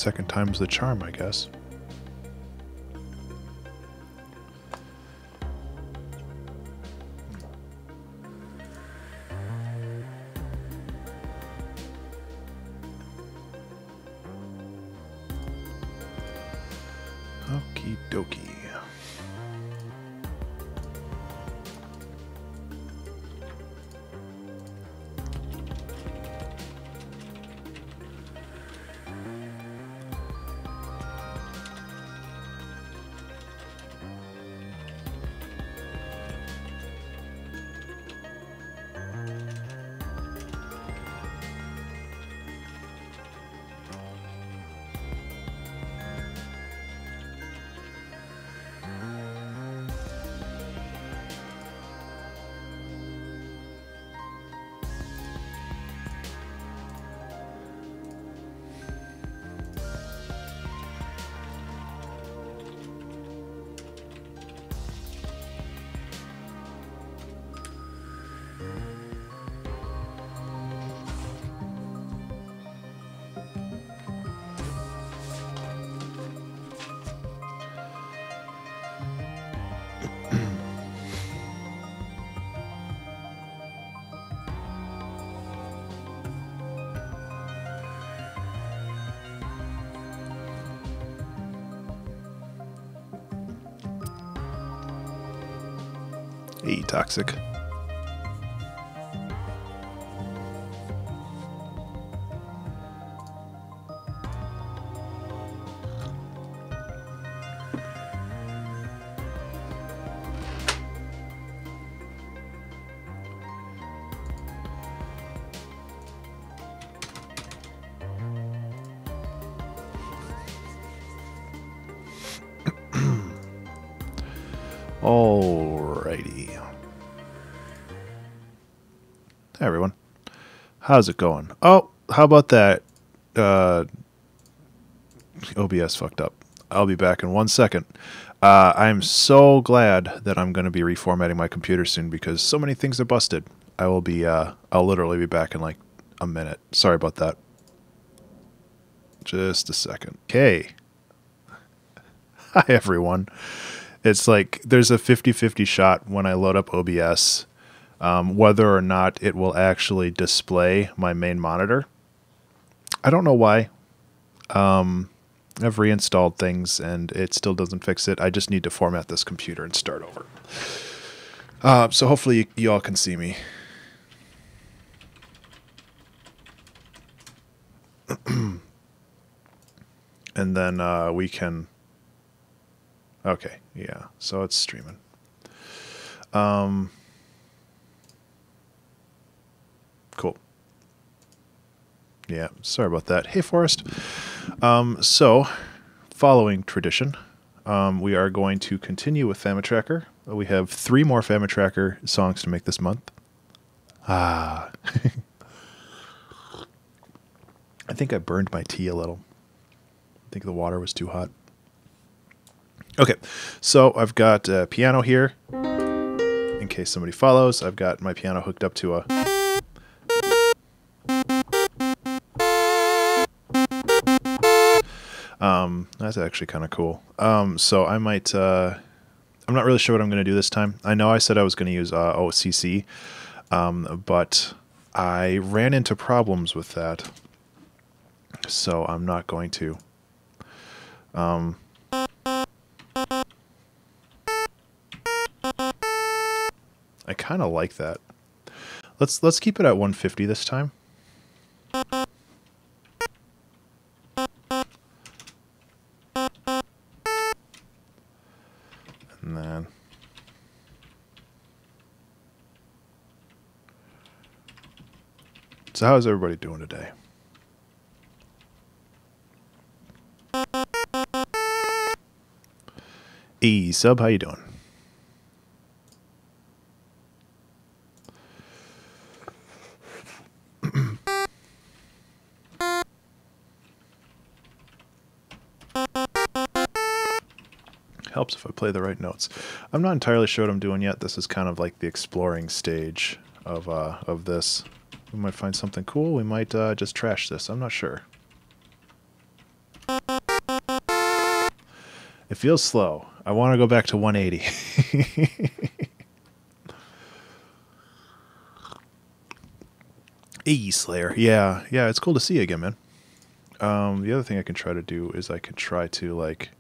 second time's the charm, I guess. Okie dokie. Hey, Toxic. Alrighty. Hey everyone. How's it going? Oh, how about that? OBS fucked up. I'll be back in 1 second. I'm so glad that I'm going to be reformatting my computer soon because so many things are busted. I'll literally be back in like a minute. Sorry about that. Just a second. Okay. Hi everyone. It's like there's a 50-50 shot when I load up OBS whether or not it will actually display my main monitor. I don't know why. I've reinstalled things and it still doesn't fix it. I just need to format this computer and start over. So hopefully you all can see me. And then we can... Okay, yeah, so it's streaming. Cool. Yeah, sorry about that. Hey, Forrest. So, following tradition, we are going to continue with Famine Tracker. We have 3 more Famine Tracker songs to make this month. I think I burned my tea a little. I think the water was too hot. Okay, so I've got a piano here. In case somebody follows, I've got my piano hooked up to a... That's actually kind of cool. So I might... I'm not really sure what I'm going to do this time. I know I said I was going to use OCC, but I ran into problems with that. So I'm not going to. I kind of like that. Let's keep it at 150 this time. And then so how is everybody doing today? Hey, Sub, how you doing? Helps if I play the right notes. I'm not entirely sure what I'm doing yet. This is kind of like the exploring stage of this. We might find something cool. We might just trash this. I'm not sure. It feels slow. I want to go back to 180. Hey, Slayer. Yeah, yeah, it's cool to see you again, man. The other thing I can try to do is I can try to, like,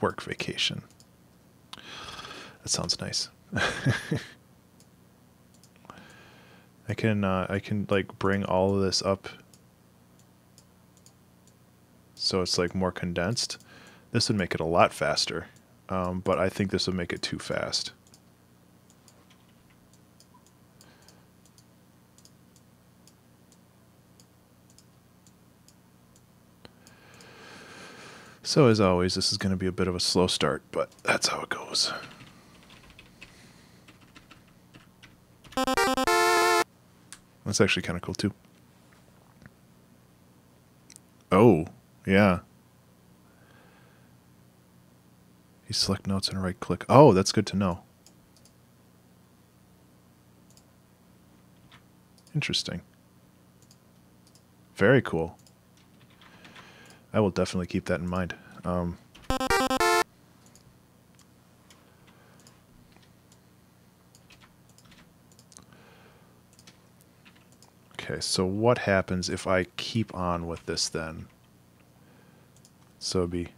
work vacation. That sounds nice. I can like bring all of this up so it's like more condensed. This would make it a lot faster, but I think this would make it too fast. So as always, this is going to be a bit of a slow start, but that's how it goes. That's actually kind of cool too. Oh, yeah. You select notes and right click. Oh, that's good to know. Interesting. Very cool. I will definitely keep that in mind. Okay, so what happens if I keep on with this then? So it'd be...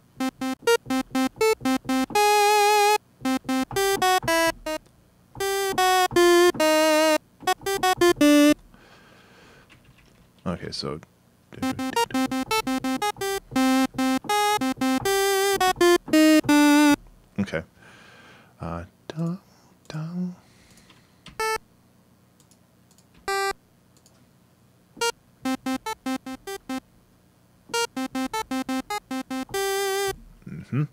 Okay, so... Okay. Dum, dum. Mm-hmm.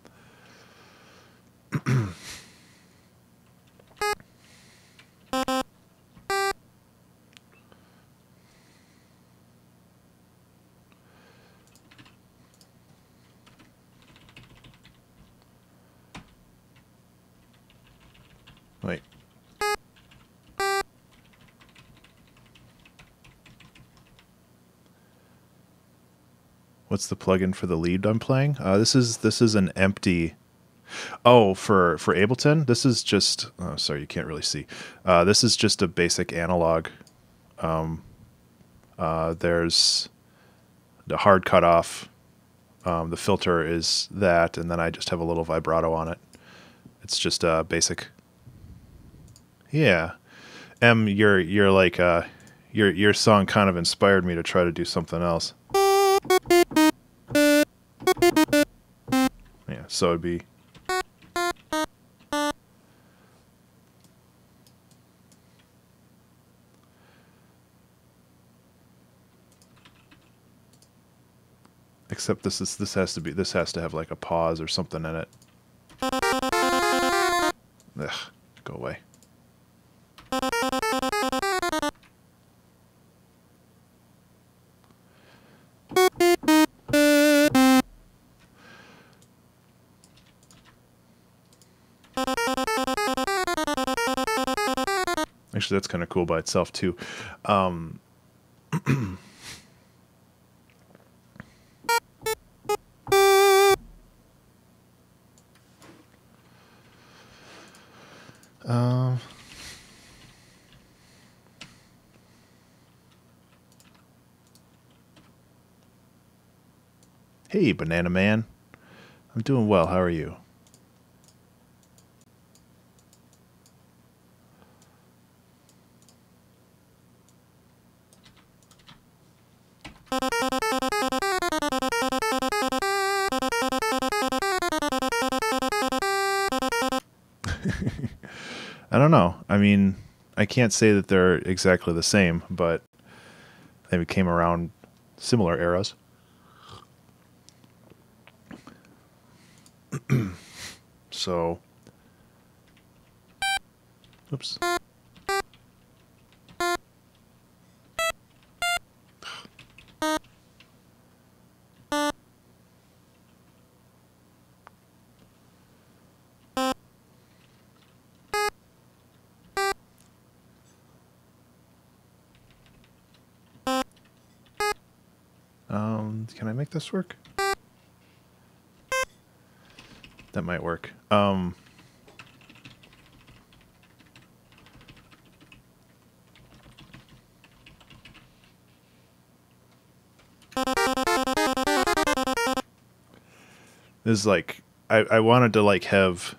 Wait. What's the plugin for the lead I'm playing? This is an empty. Oh, for Ableton, this is just. Oh, sorry, you can't really see. This is just a basic analog. There's the hard cutoff. The filter is that, and then I just have a little vibrato on it. It's just a basic. Yeah, you're like your song kind of inspired me to try to do something else. Yeah, so it'd be. Except this has to have like a pause or something in it. Ugh, go away. Actually, that's kind of cool by itself too. Hey, Banana Man. I'm doing well. How are you? I don't know. I mean, I can't say that they're exactly the same, but they came around similar eras. So, oops. Can I make this work? That might work. This is like, I wanted to like have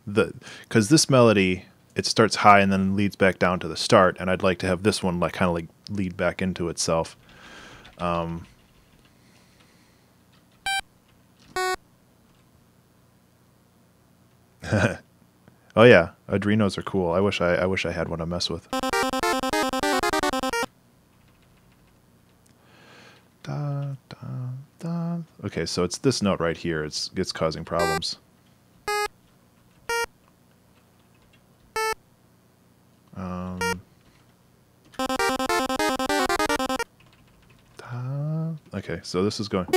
because this melody, it starts high and then leads back down to the start, and I'd like to have this one like kind of like lead back into itself. Oh yeah, Adrenos are cool. I wish I had one to mess with. Da, da, da. Okay, so it's this note right here. It's causing problems. Okay, so this is going.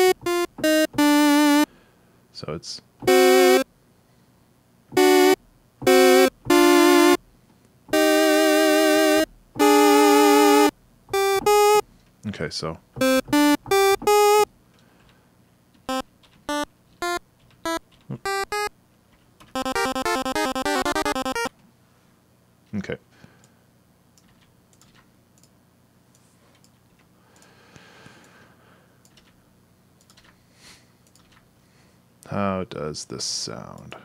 So it's. Okay, so. Okay. How does this sound?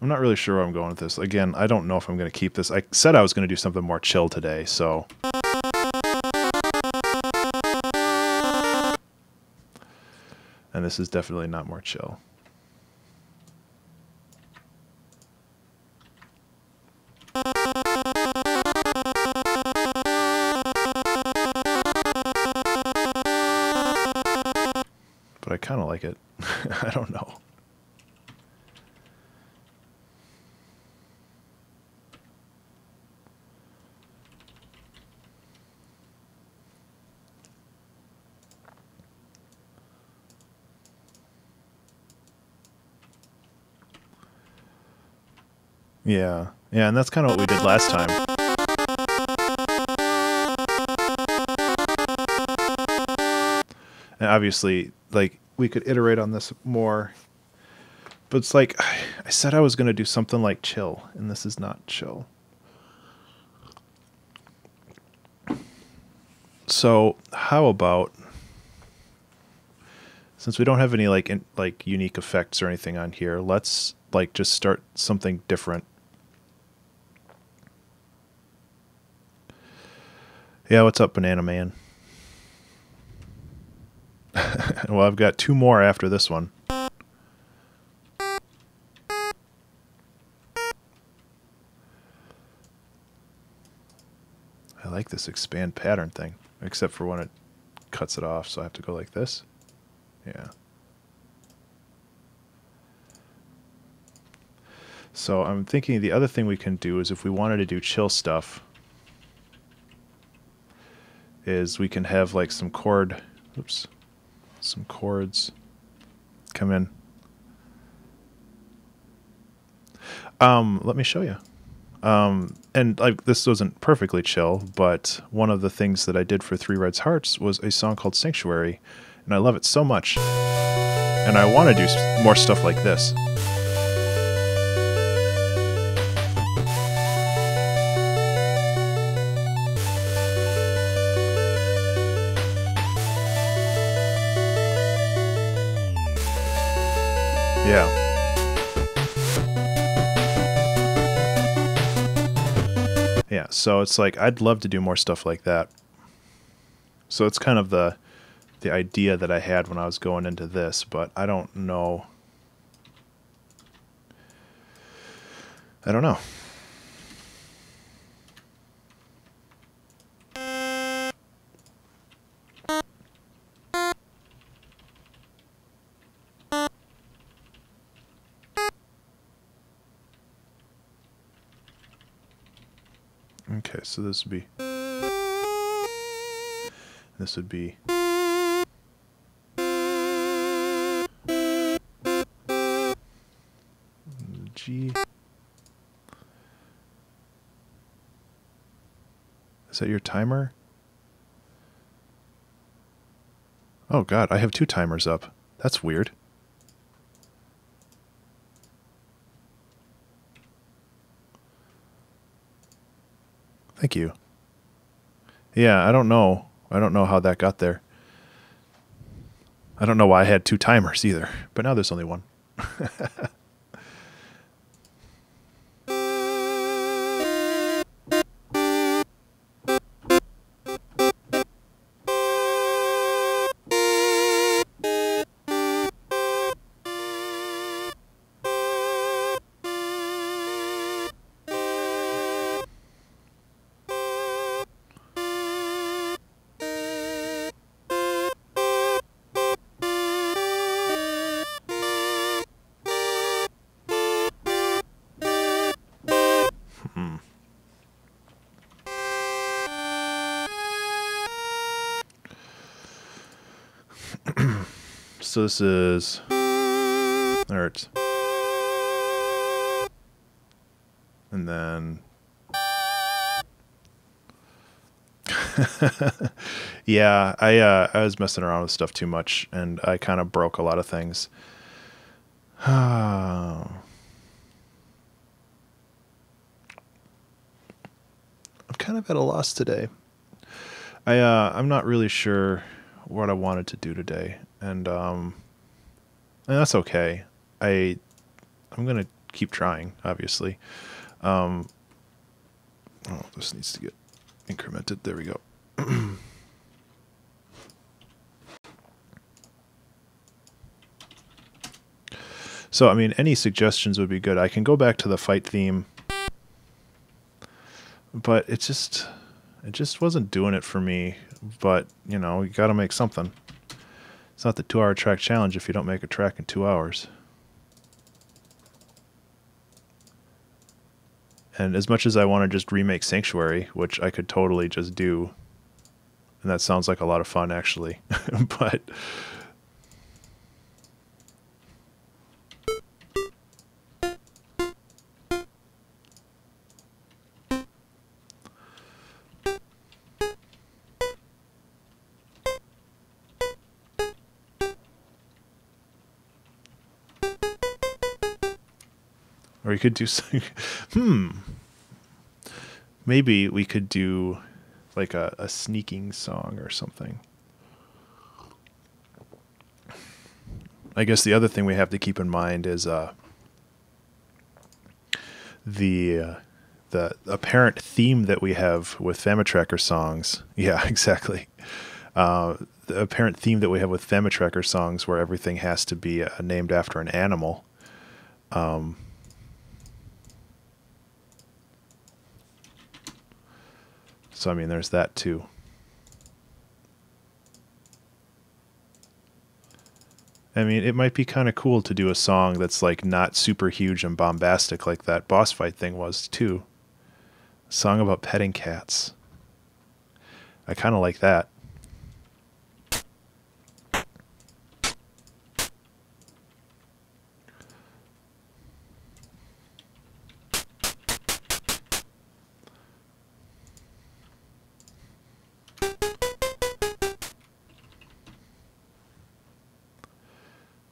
I'm not really sure where I'm going with this. Again, I don't know if I'm going to keep this. I said I was going to do something more chill today, so... And this is definitely not more chill. But I kind of like it. I don't know. Yeah. Yeah, and that's kind of what we did last time. And obviously, like, we could iterate on this more. But it's like, I said I was going to do something like chill, and this is not chill. So, how about, since we don't have any like unique effects or anything on here, let's like just start something different. Yeah, what's up, Banana Man? Well, I've got two more after this one. I like this expand pattern thing, except for when it cuts it off, so I have to go like this. Yeah. So I'm thinking the other thing we can do is if we wanted to do chill stuff, is we can have like some chords come in. Let me show you. And like this wasn't perfectly chill, but one of the things that I did for Three Reds Hearts was a song called Sanctuary, and I love it so much. And I want to do more stuff like this. Yeah. Yeah, so it's like I'd love to do more stuff like that. So it's kind of the idea that I had when I was going into this, but I don't know. I don't know. Okay, so this would be G. Is that your timer? Oh god, I have 2 timers up. That's weird. Thank you. Yeah, I don't know. I don't know how that got there. I don't know why I had 2 timers either, but now there's only one. So this is... That hurts. And then... Yeah, I was messing around with stuff too much, and I kind of broke a lot of things. I'm kind of at a loss today. I'm not really sure what I wanted to do today, and that's okay. I'm gonna keep trying, obviously. Oh, this needs to get incremented. There we go. So, I mean, any suggestions would be good. I can go back to the fight theme, but it just wasn't doing it for me. But, you know, you got to make something. It's not the 2-hour track challenge if you don't make a track in 2 hours. And as much as I want to just remake Sanctuary, which I could totally just do, and that sounds like a lot of fun, actually, but... Or you could do maybe we could do like a sneaking song or something. I guess the other thing we have to keep in mind is the apparent theme that we have with Famitracker songs. Yeah, exactly. The apparent theme that we have with Famitracker songs where everything has to be named after an animal. So, I mean, there's that, too. I mean, it might be kind of cool to do a song that's, like, not super huge and bombastic like that boss fight thing was, too. A song about petting cats. I kind of like that.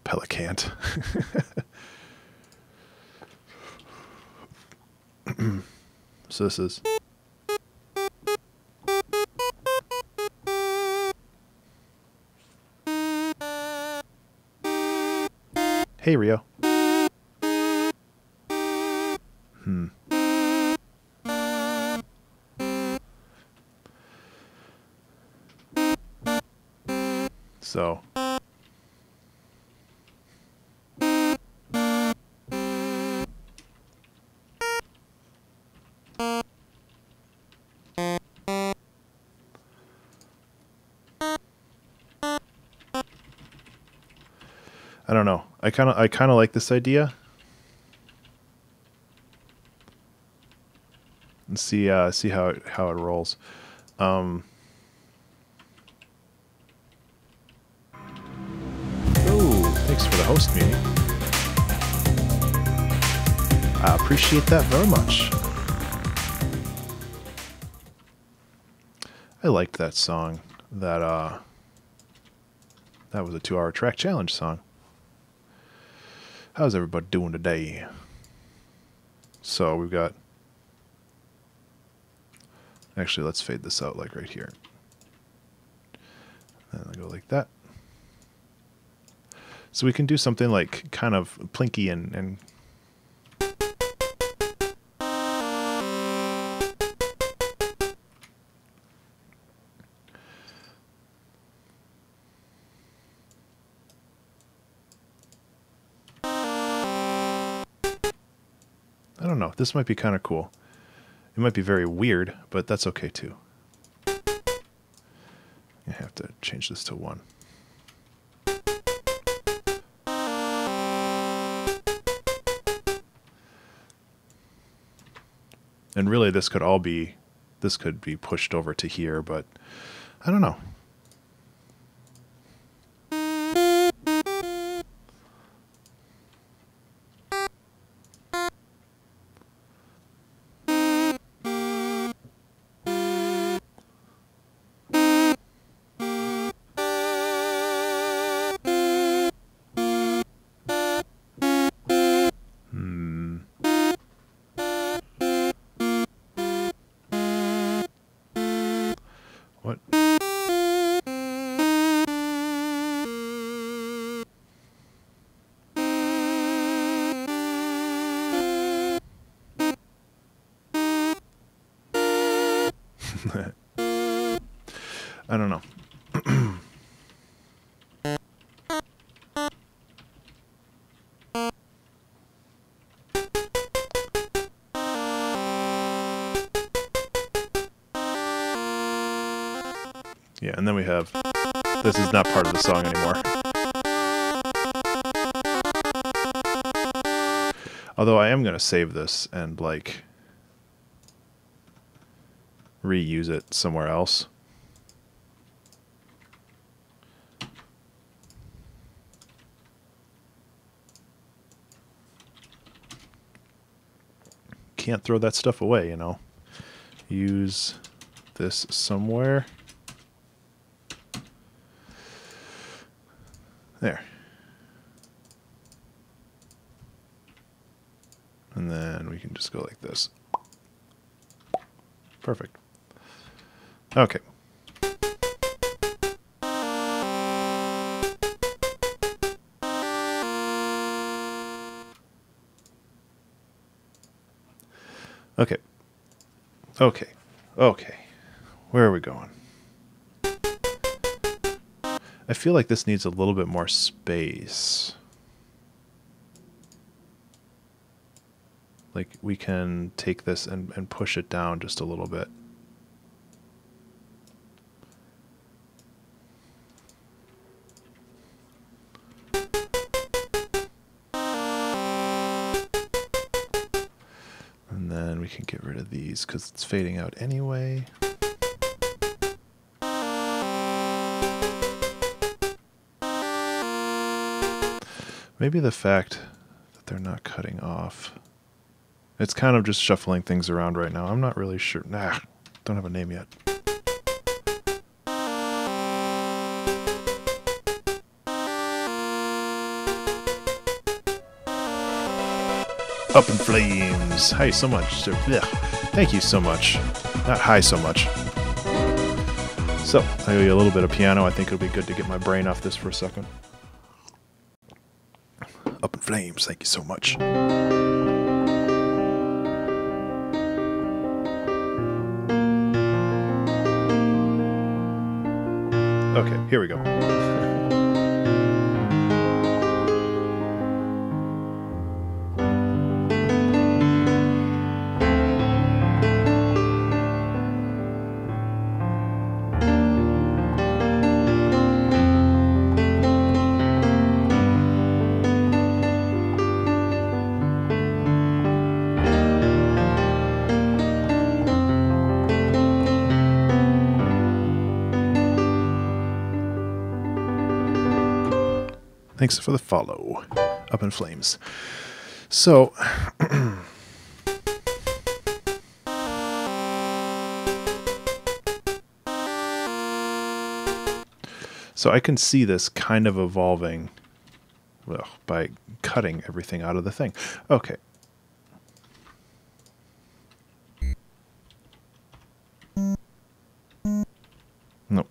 Pelicant. So this is... Hey, Rio. So... I don't know. I kind of like this idea. And see how it rolls. Oh, thanks for the host meeting. I appreciate that very much. I liked that song. That That was a 2-hour track challenge song. How's everybody doing today? So we've got... Actually, let's fade this out like right here. And I go like that. So we can do something like kind of plinky and I don't know. This might be kind of cool. It might be very weird, but that's okay too. I have to change this to 1. And really this could be pushed over to here, but I don't know. What? I don't know. Yeah, and then we have... This is not part of the song anymore. Although I am going to save this and, like, reuse it somewhere else. Can't throw that stuff away, you know. Use this somewhere. There. And then we can just go like this. Perfect. Okay. Okay. Okay. Okay. Where are we going? I feel like this needs a little bit more space. Like we can take this and push it down just a little bit. And then we can get rid of these because it's fading out anyway. Maybe the fact that they're not cutting off. It's kind of just shuffling things around right now. I'm not really sure. Nah, don't have a name yet. Up in Flames. Hi so much. Thank you so much. Not hi so much. So, I owe you a little bit of piano. I think it'll be good to get my brain off this for a second. Up in Flames. Thank you so much. Okay, here we go. Thanks for the follow. Up in Flames. So, So I can see this kind of evolving, well, by cutting everything out of the thing. Okay. Nope.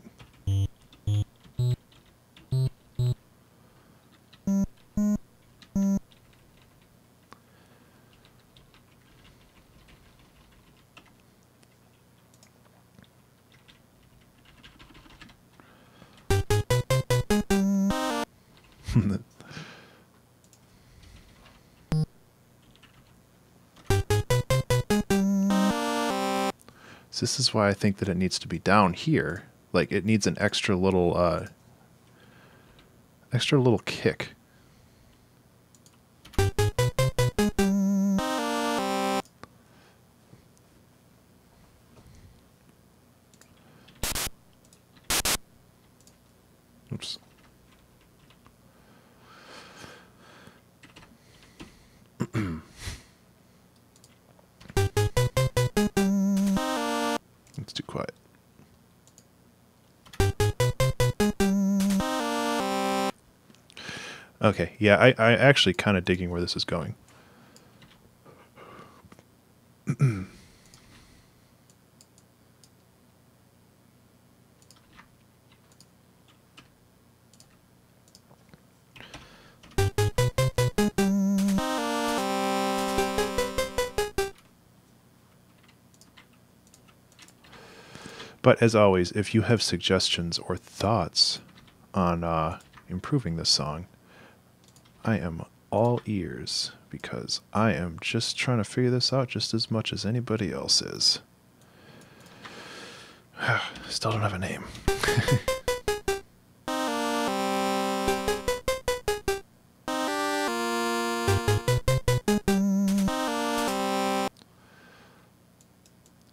So this is why I think that it needs to be down here. Like it needs an extra little kick. Oops. It's too quiet. Okay, yeah, I actually kind of digging where this is going. But as always, if you have suggestions or thoughts on improving this song, I am all ears because I am just trying to figure this out just as much as anybody else is. Still don't have a name.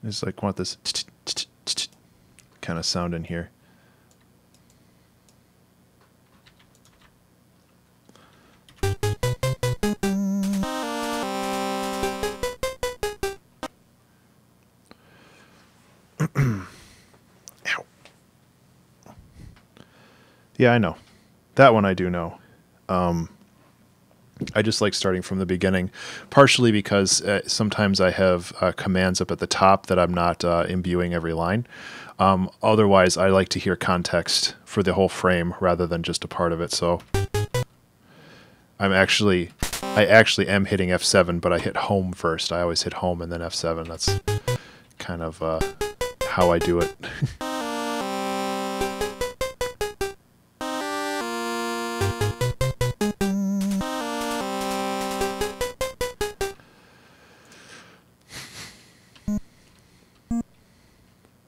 I just like want this kind of sound in here. Ow. Yeah, I know. That one I do know. I just like starting from the beginning, partially because sometimes I have commands up at the top that I'm not imbuing every line. Otherwise, I like to hear context for the whole frame rather than just a part of it. So I actually am hitting F7, but I hit home first. I always hit home and then F7. That's kind of how I do it.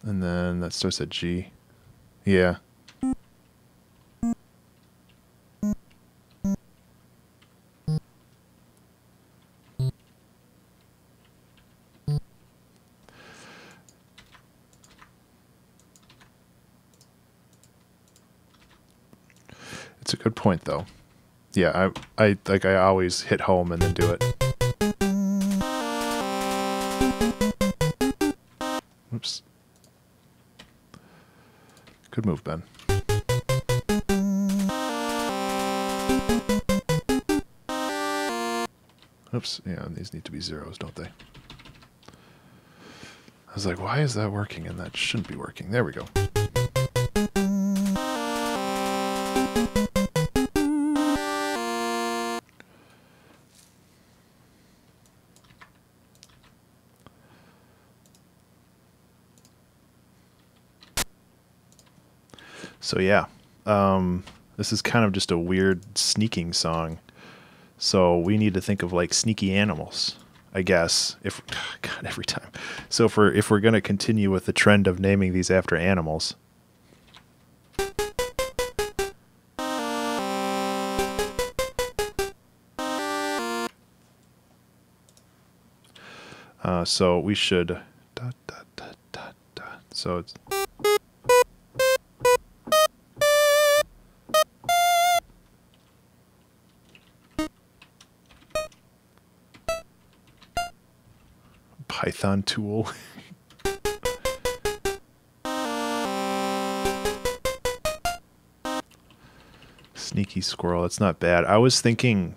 And then that starts at G. Yeah. It's a good point though. Yeah, I always hit home and then do it. Oops. Good move, Ben. Oops. Yeah, these need to be zeros, don't they? I was like, why is that working? And that shouldn't be working. There we go. So yeah, this is kind of just a weird sneaking song. So we need to think of like sneaky animals, I guess. If God, every time. So if we're gonna continue with the trend of naming these after animals. So we should. So it's. Python tool. Sneaky squirrel. That's not bad. I was thinking.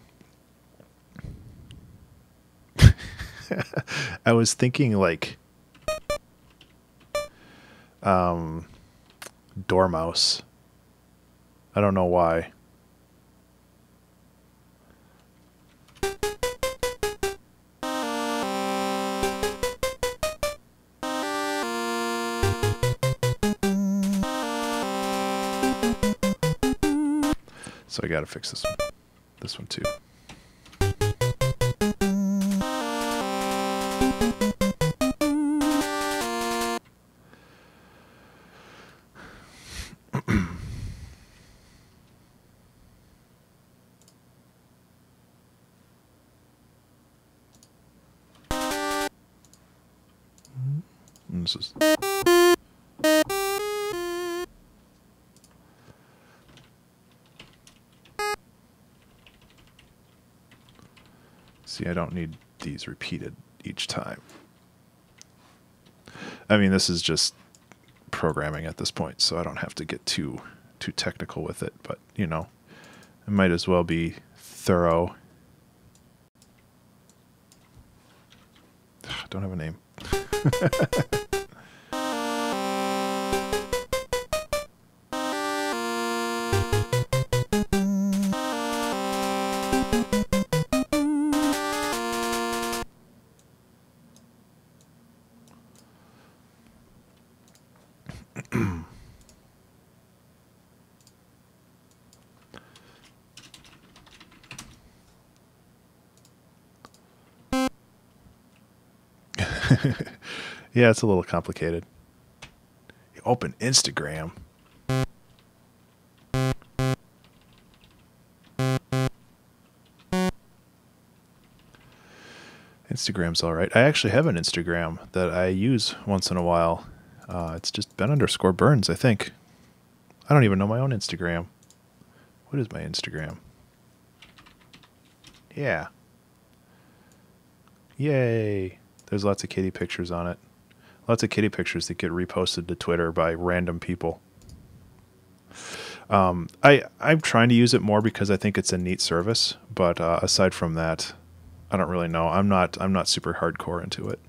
I was thinking like dormouse. I don't know why. So I gotta fix this one. This one too. And this is see, I don't need these repeated each time. I mean, this is just programming at this point, so I don't have to get too technical with it, but you know, it might as well be thorough. Don't have a name. Yeah, it's a little complicated. You open Instagram. Instagram's all right. I actually have an Instagram that I use once in a while. It's just Ben_Burns, I think. I don't even know my own Instagram. What is my Instagram? Yeah. Yay. There's lots of kitty pictures on it. Lots of kitty pictures that get reposted to Twitter by random people. I'm trying to use it more because I think it's a neat service, but aside from that, I don't really know. I'm not super hardcore into it.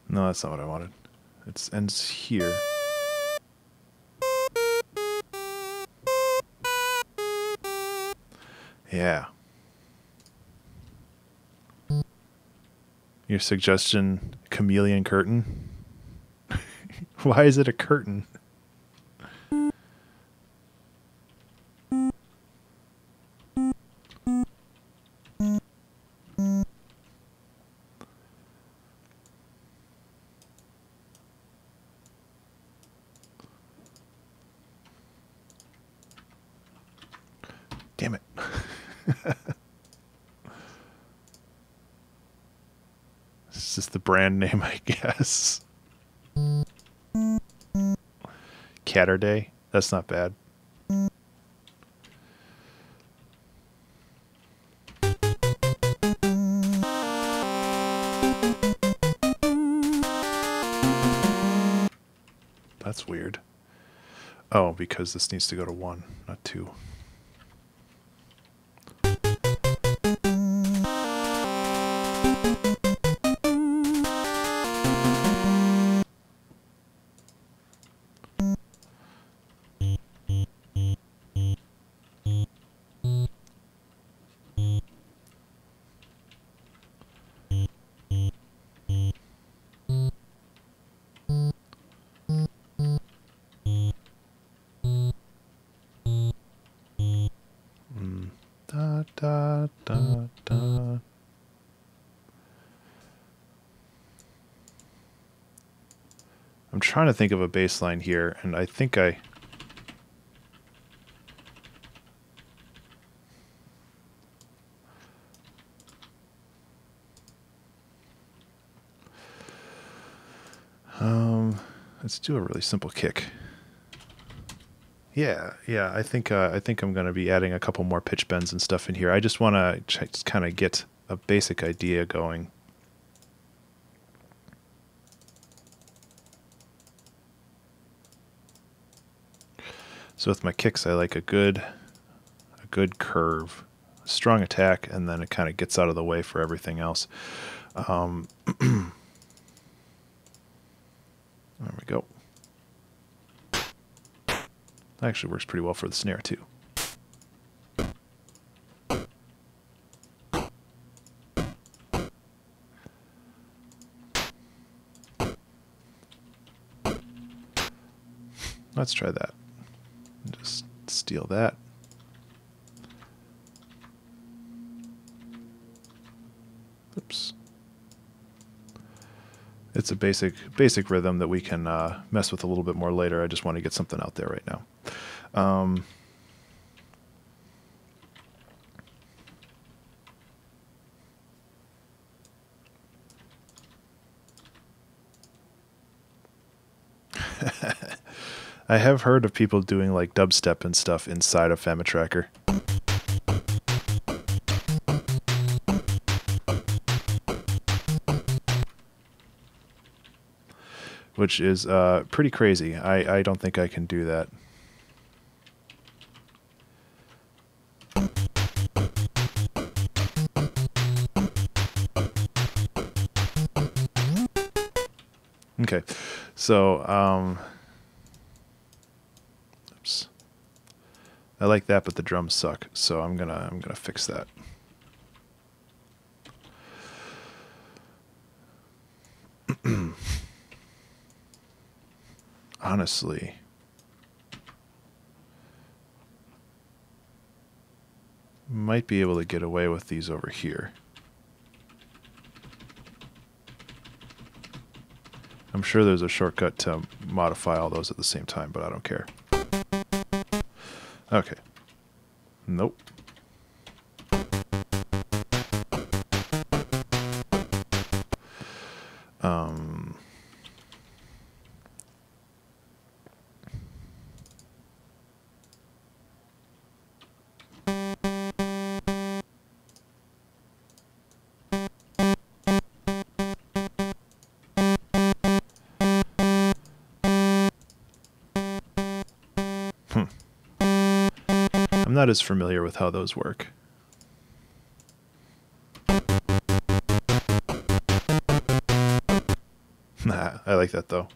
No, that's not what I wanted. It ends here. Yeah. Your suggestion, chameleon curtain? Why is it a curtain? Damn it. It's just the brand name, I guess. Catterday? That's not bad. That's weird. Oh, because this needs to go to 1, not 2. Da, da, da, da. I'm trying to think of a bass line here, and I think I... let's do a really simple kick. Yeah, I think I'm going to be adding a couple more pitch bends and stuff in here. I just want to just kind of get a basic idea going. So with my kicks, I like a good curve, a strong attack, and then it kind of gets out of the way for everything else. There we go. That actually works pretty well for the snare too. Let's try that. Just steal that. Oops. It's a basic rhythm that we can mess with a little bit more later. I just want to get something out there right now. I have heard of people doing like dubstep and stuff inside of FamiTracker. Which is pretty crazy. I don't think I can do that. Okay, so oops. I like that, but the drums suck. So I'm gonna fix that. Honestly, might be able to get away with these over here. I'm sure there's a shortcut to modify all those at the same time, but I don't care. Okay. Nope. I'm not as familiar with how those work. Nah, I like that though.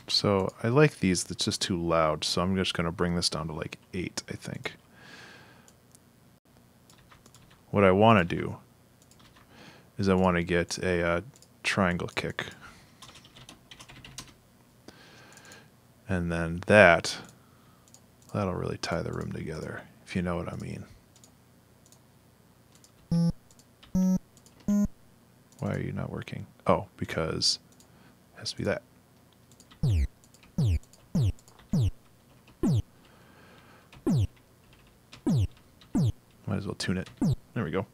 So I like these, that's just too loud, so I'm just going to bring this down to like 8, I think. What I want to do is I want to get a triangle kick. And then that'll really tie the room together, if you know what I mean. Why are you not working? Oh, because it has to be that. Might as well tune it. There we go.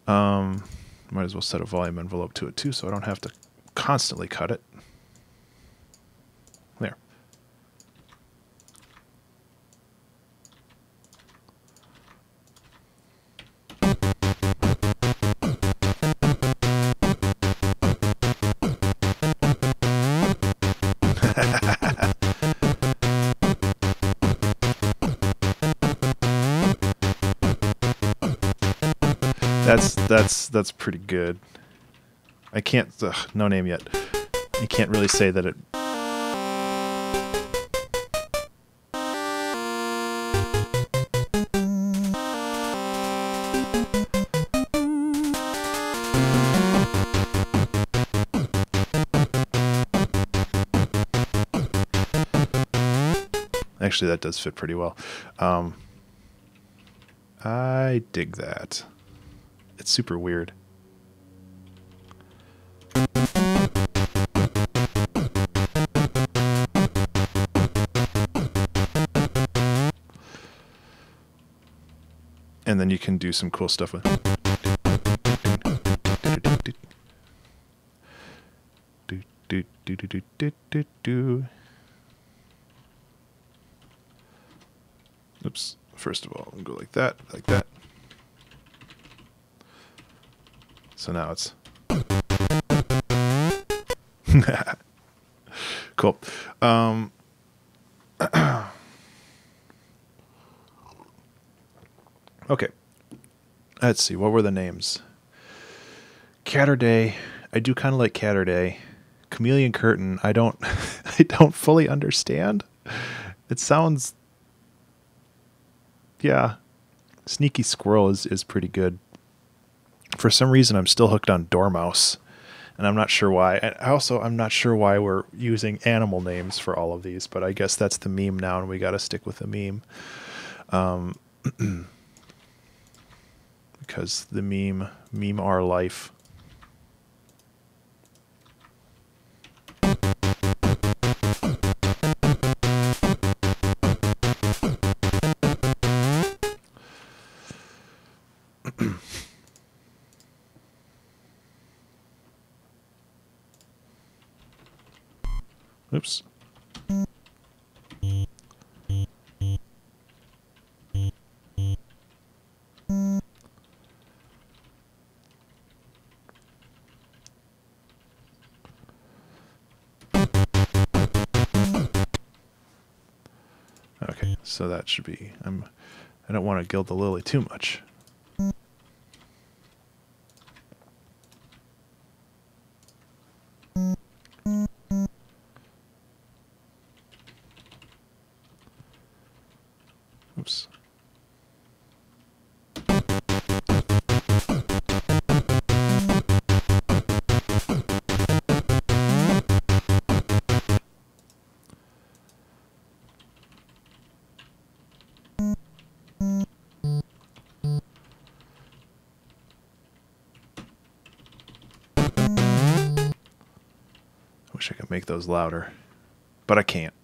Might as well set a volume envelope to it too, so I don't have to constantly cut it. There. That's pretty good. I can't, no name yet. You can't really say that it. Actually, that does fit pretty well. I dig that. It's super weird. And then you can do some cool stuff with Oops. First of all, go like that, like that. So now it's cool. Okay. Let's see. What were the names? Catterday. I do kind of like Catterday. Chameleon Curtain. I don't I don't fully understand. It sounds, yeah. Sneaky Squirrel is pretty good. For some reason, I'm still hooked on Dormouse, and I'm not sure why. And also, I'm not sure why we're using animal names for all of these, but I guess that's the meme now, and we got to stick with the meme. Because the meme our life. Oops. Okay, so that should be, I don't want to gild the lily too much. Oops. Wish I could make those louder, but I can't.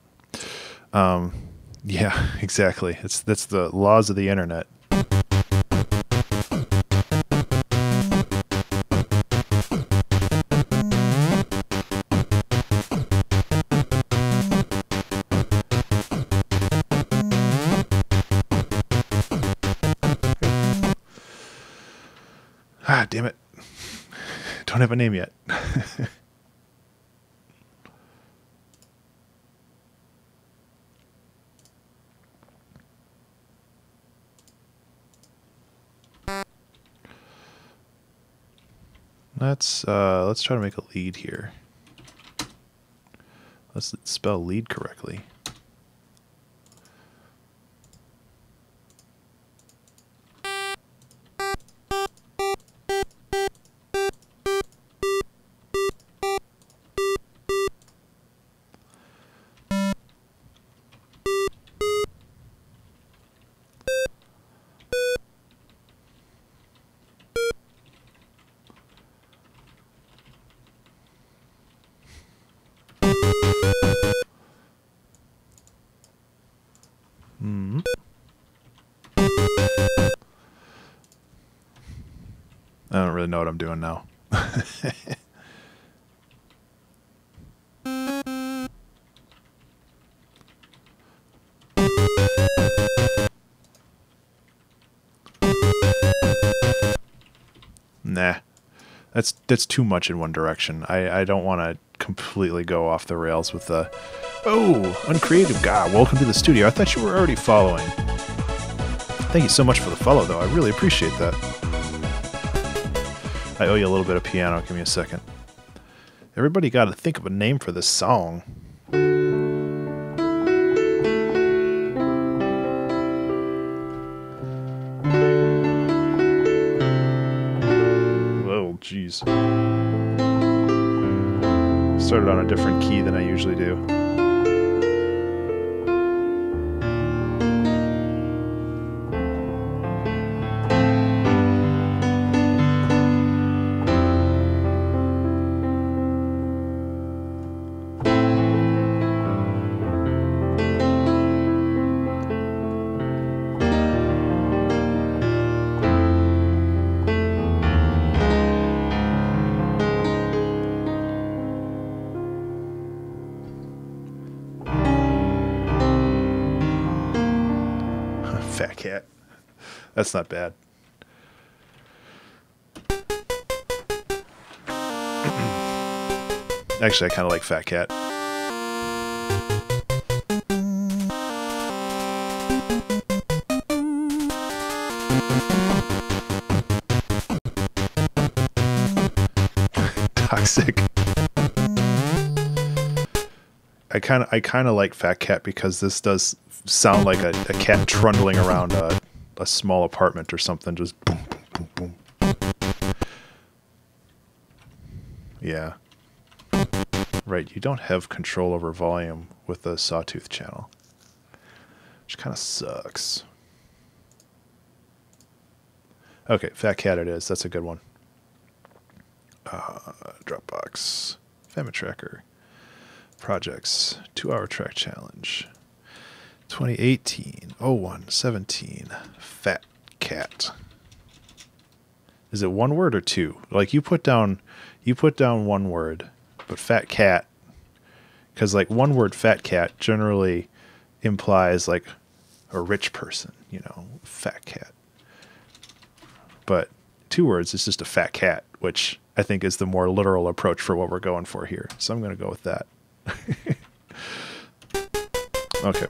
Yeah, exactly. That's the laws of the internet. Ah, damn it. Don't have a name yet. Let's try to make a lead here. Let's spell lead correctly. I don't really know what I'm doing now. Nah. That's too much in one direction. I don't want to completely go off the rails with the... Oh, Uncreative God, welcome to the studio. I thought you were already following. Thank you so much for the follow, though. I really appreciate that. I owe you a little bit of piano. Give me a second. Everybody got to think of a name for this song. Whoa, jeez. Started on a different key than I usually do. Fat cat. That's not bad. Actually, I kind of like Fat Cat. Toxic. I kind of like Fat Cat because this does sound like a cat trundling around a small apartment or something. Just boom, boom, boom, boom. Yeah. Right, you don't have control over volume with the Sawtooth channel, which kind of sucks. Okay, Fat Cat it is. That's a good one. Dropbox, Famine Tracker, Projects, 2-hour track challenge, 2018, 0117, Fat Cat. Is it one word or two? Like you put down one word, but Fat Cat, because like one word Fat Cat generally implies like a rich person, you know, Fat Cat. But 2 words is just a fat cat, which I think is the more literal approach for what we're going for here. So I'm going to go with that. Okay.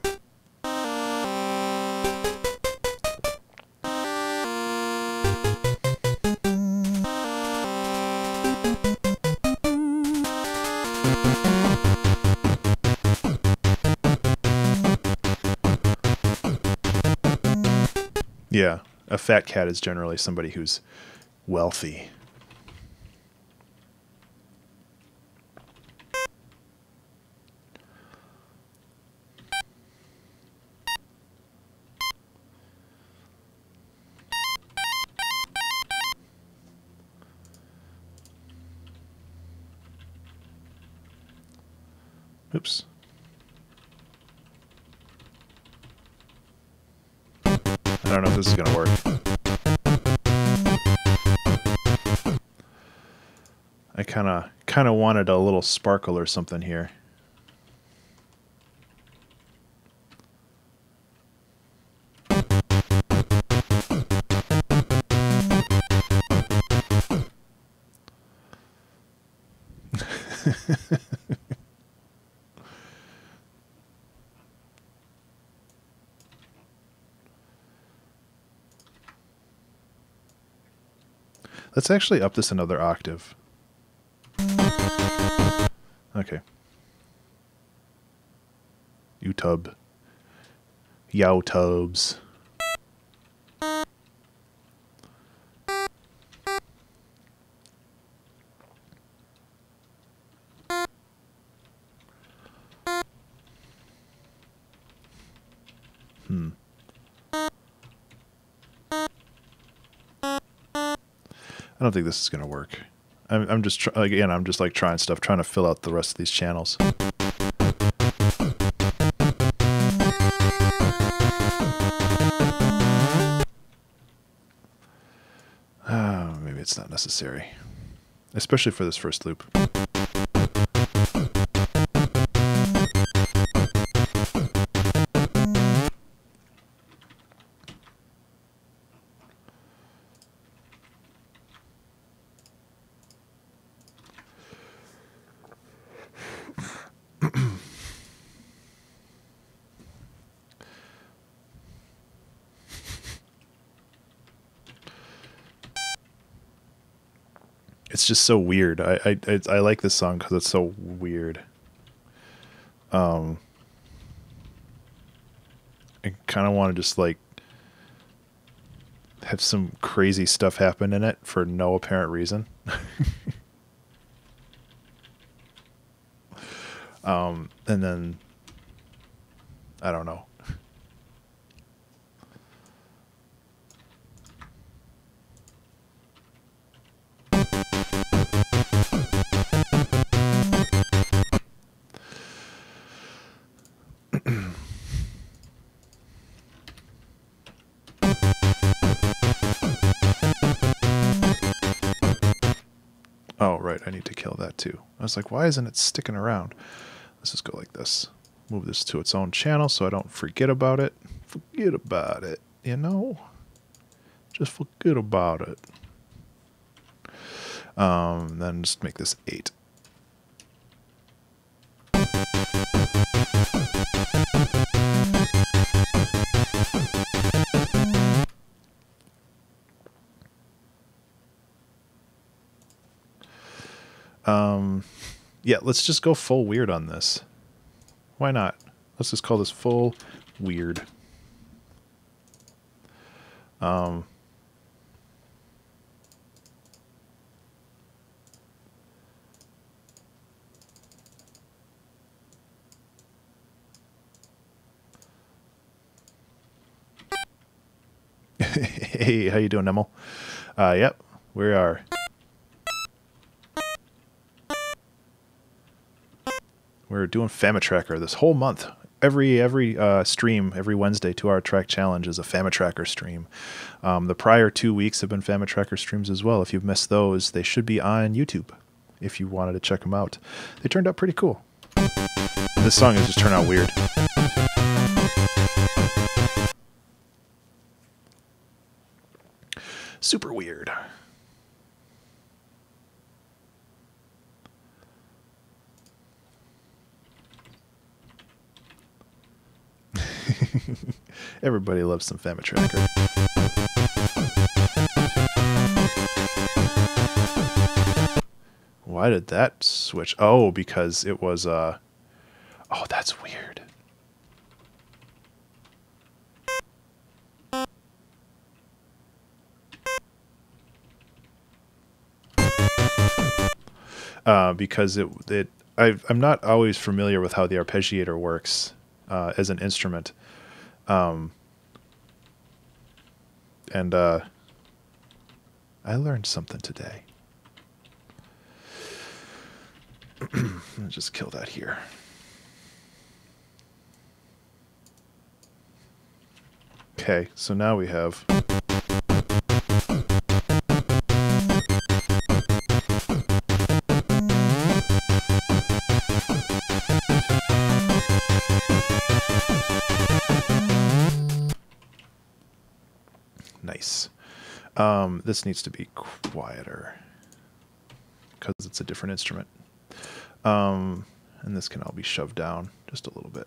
Yeah, a fat cat is generally somebody who's wealthy. Oops. I don't know if this is going to work. I kind of wanted a little sparkle or something here. Let's actually up this another octave. Okay. YouTube. YouTubes. I don't think this is going to work. I'm just again, I'm just like trying stuff, trying to fill out the rest of these channels. Maybe it's not necessary, especially for this first loop. It's just so weird. I like this song because it's so weird. I kind of want to just like have some crazy stuff happen in it for no apparent reason. And then I don't know. Oh, right, I need to kill that too. I was like, why isn't it sticking around? Let's just go like this. Move this to its own channel so I don't forget about it. Forget about it. you know? Just forget about it. Then just make this 8. Yeah, let's just go full weird on this. Why not? Let's just call this full weird. Hey, how you doing, Emil? Yep, we are. We're doing Famitracker this whole month. Every stream, every Wednesday, 2-hour track challenge is a Famitracker stream. The prior 2 weeks have been Famitracker streams as well. If you've missed those, they should be on YouTube if you wanted to check them out. They turned out pretty cool. This song has just turned out weird. Super weird. Everybody loves some Famitracker. Why did that switch? Oh, because it was oh, that's weird. Because I'm not always familiar with how the arpeggiator works as an instrument. And I learned something today. I'll just kill that here. Okay, so now we have... Nice. This needs to be quieter because it's a different instrument. And this can all be shoved down just a little bit.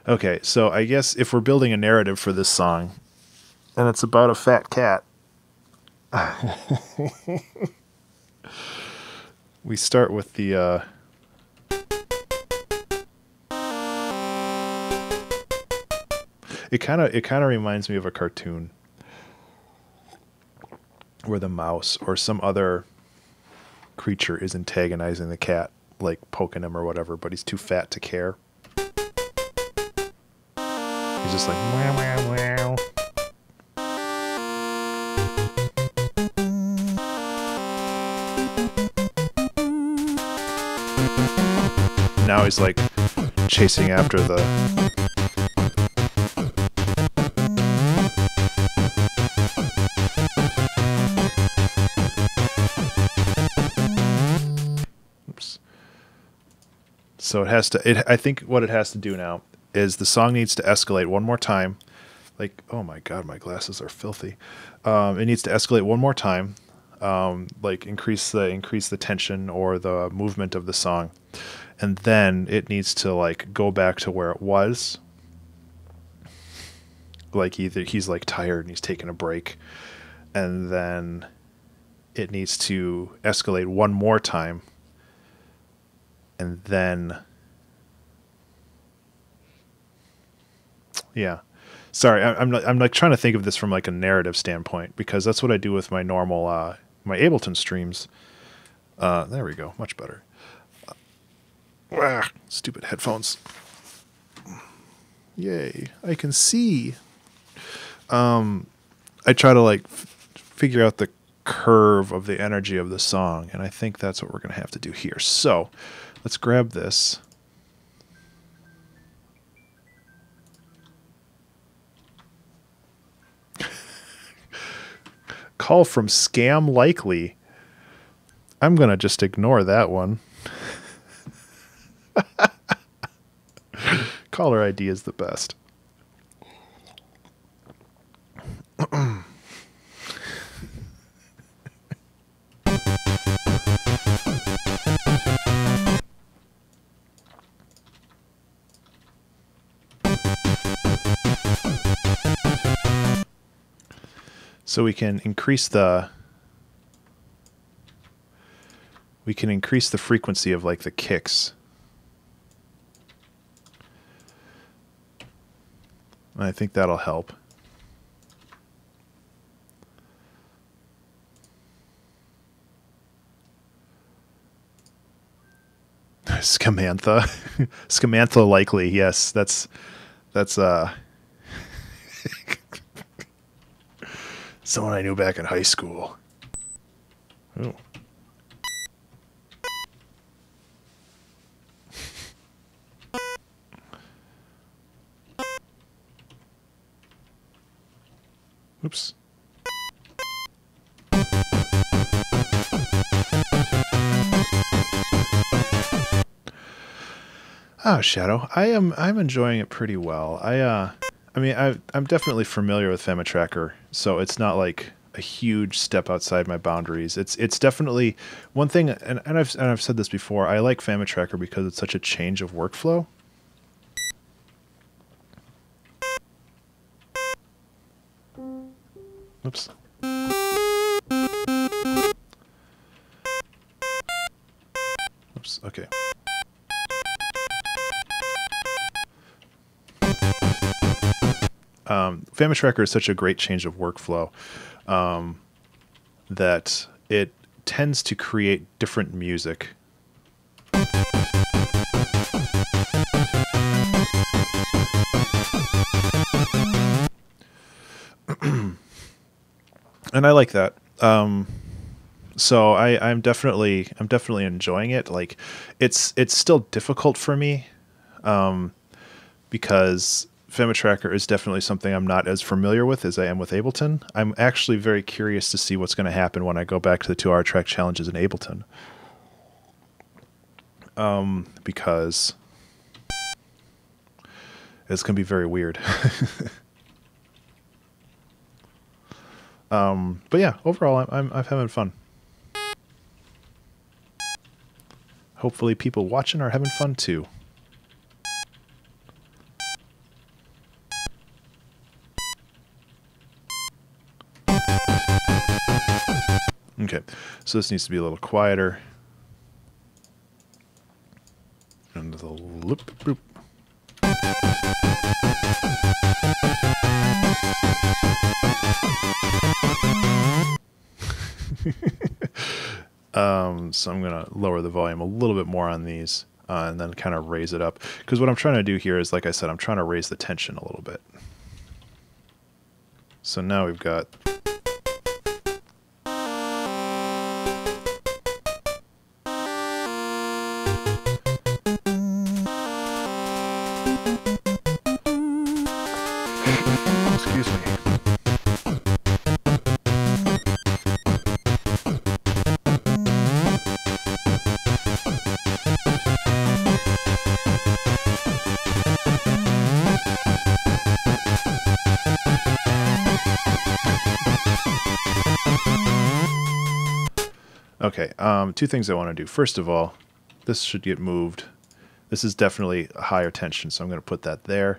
Okay, so I guess if we're building a narrative for this song, and it's about a fat cat, we start with the it kind of reminds me of a cartoon where the mouse or some other creature is antagonizing the cat, like poking him or whatever, but he's too fat to care. He's just like meow meow meow. Now he's like chasing after the... Oops. So it has to... I think what it has to do now is the song needs to escalate one more time. Like, oh my god, my glasses are filthy. It needs to escalate one more time. Like increase the tension or the movement of the song. And then it needs to like go back to where it was. Like either he's like tired and he's taking a break. And then it needs to escalate one more time. And then... Yeah. Sorry, I'm like trying to think of this from like a narrative standpoint, because that's what I do with my normal my Ableton streams. There we go, much better. Stupid headphones. Yay, I can see. I try to like figure out the curve of the energy of the song, and I think that's what we're going to have to do here. So, let's grab this. Call from Scam Likely. I'm going to just ignore that one. Caller ID is the best. So we can increase the frequency of like the kicks. And I think that'll help. Scamantha. Scamantha Likely. Yes, that's someone I knew back in high school. Ooh. Oops. Oh, Shadow. I'm enjoying it pretty well. I mean I'm definitely familiar with FamiTracker, so it's not like a huge step outside my boundaries. It's definitely one thing, and I've said this before. I like FamiTracker because it's such a change of workflow. Oops. Oops. Okay. FamiTracker is such a great change of workflow that it tends to create different music. And I like that. So I'm definitely enjoying it. Like it's still difficult for me because FamiTracker is definitely something I'm not as familiar with as I am with Ableton. I'm actually very curious to see what's going to happen when I go back to the 2-hour track challenges in Ableton. Because it's going to be very weird. But yeah, overall, I'm having fun. Hopefully people watching are having fun too. Okay, so this needs to be a little quieter. And the loop boop. So I'm going to lower the volume a little bit more on these and then kind of raise it up. Because what I'm trying to do here is, like I said, I'm trying to raise the tension a little bit. So now we've got... Excuse me. Okay, two things I want to do. First of all, this should get moved. This is definitely a higher tension, so I'm going to put that there.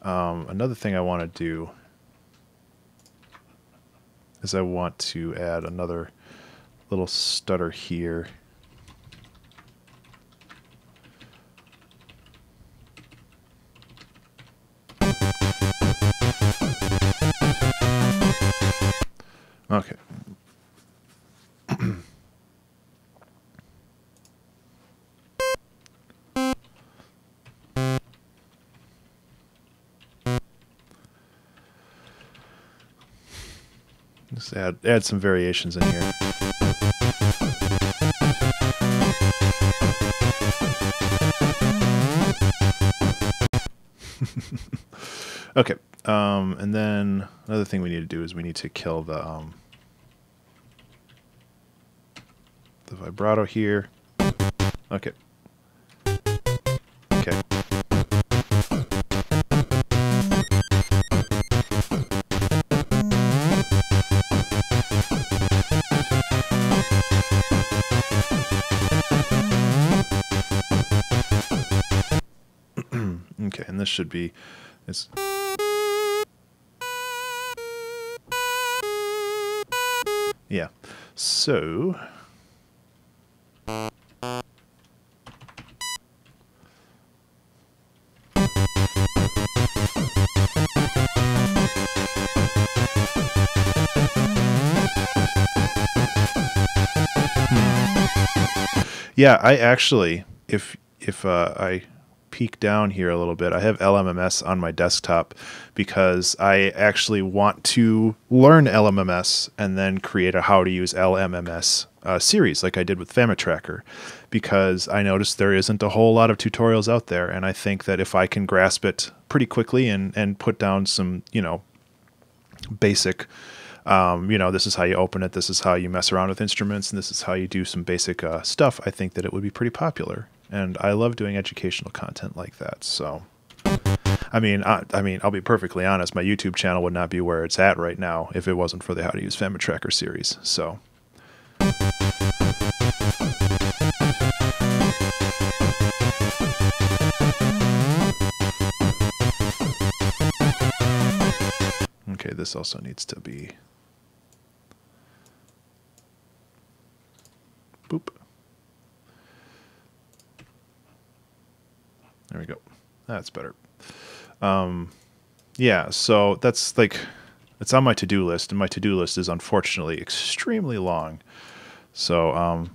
Another thing I want to do is I want to add another little stutter here. Okay. Just add some variations in here. Okay, and then another thing we need to do is we need to kill the the vibrato here. Okay. Okay. Okay, and this should be it's yeah. So yeah, I actually, if I peek down here a little bit, I have LMMS on my desktop because I actually want to learn LMMS and then create a how to use LMMS series like I did with FamiTracker, because I noticed there isn't a whole lot of tutorials out there, and I think that if I can grasp it pretty quickly and put down some, basic this is how you open it, this is how you mess around with instruments, and this is how you do some basic stuff, I think that it would be pretty popular. And I love doing educational content like that. So, I mean, I'll be perfectly honest, my YouTube channel would not be where it's at right now if it wasn't for the How to Use FamiTracker series. So. Okay, this also needs to be boop. There we go. That's better. Yeah, so that's like, it's on my to-do list, and my to-do list is unfortunately extremely long. So,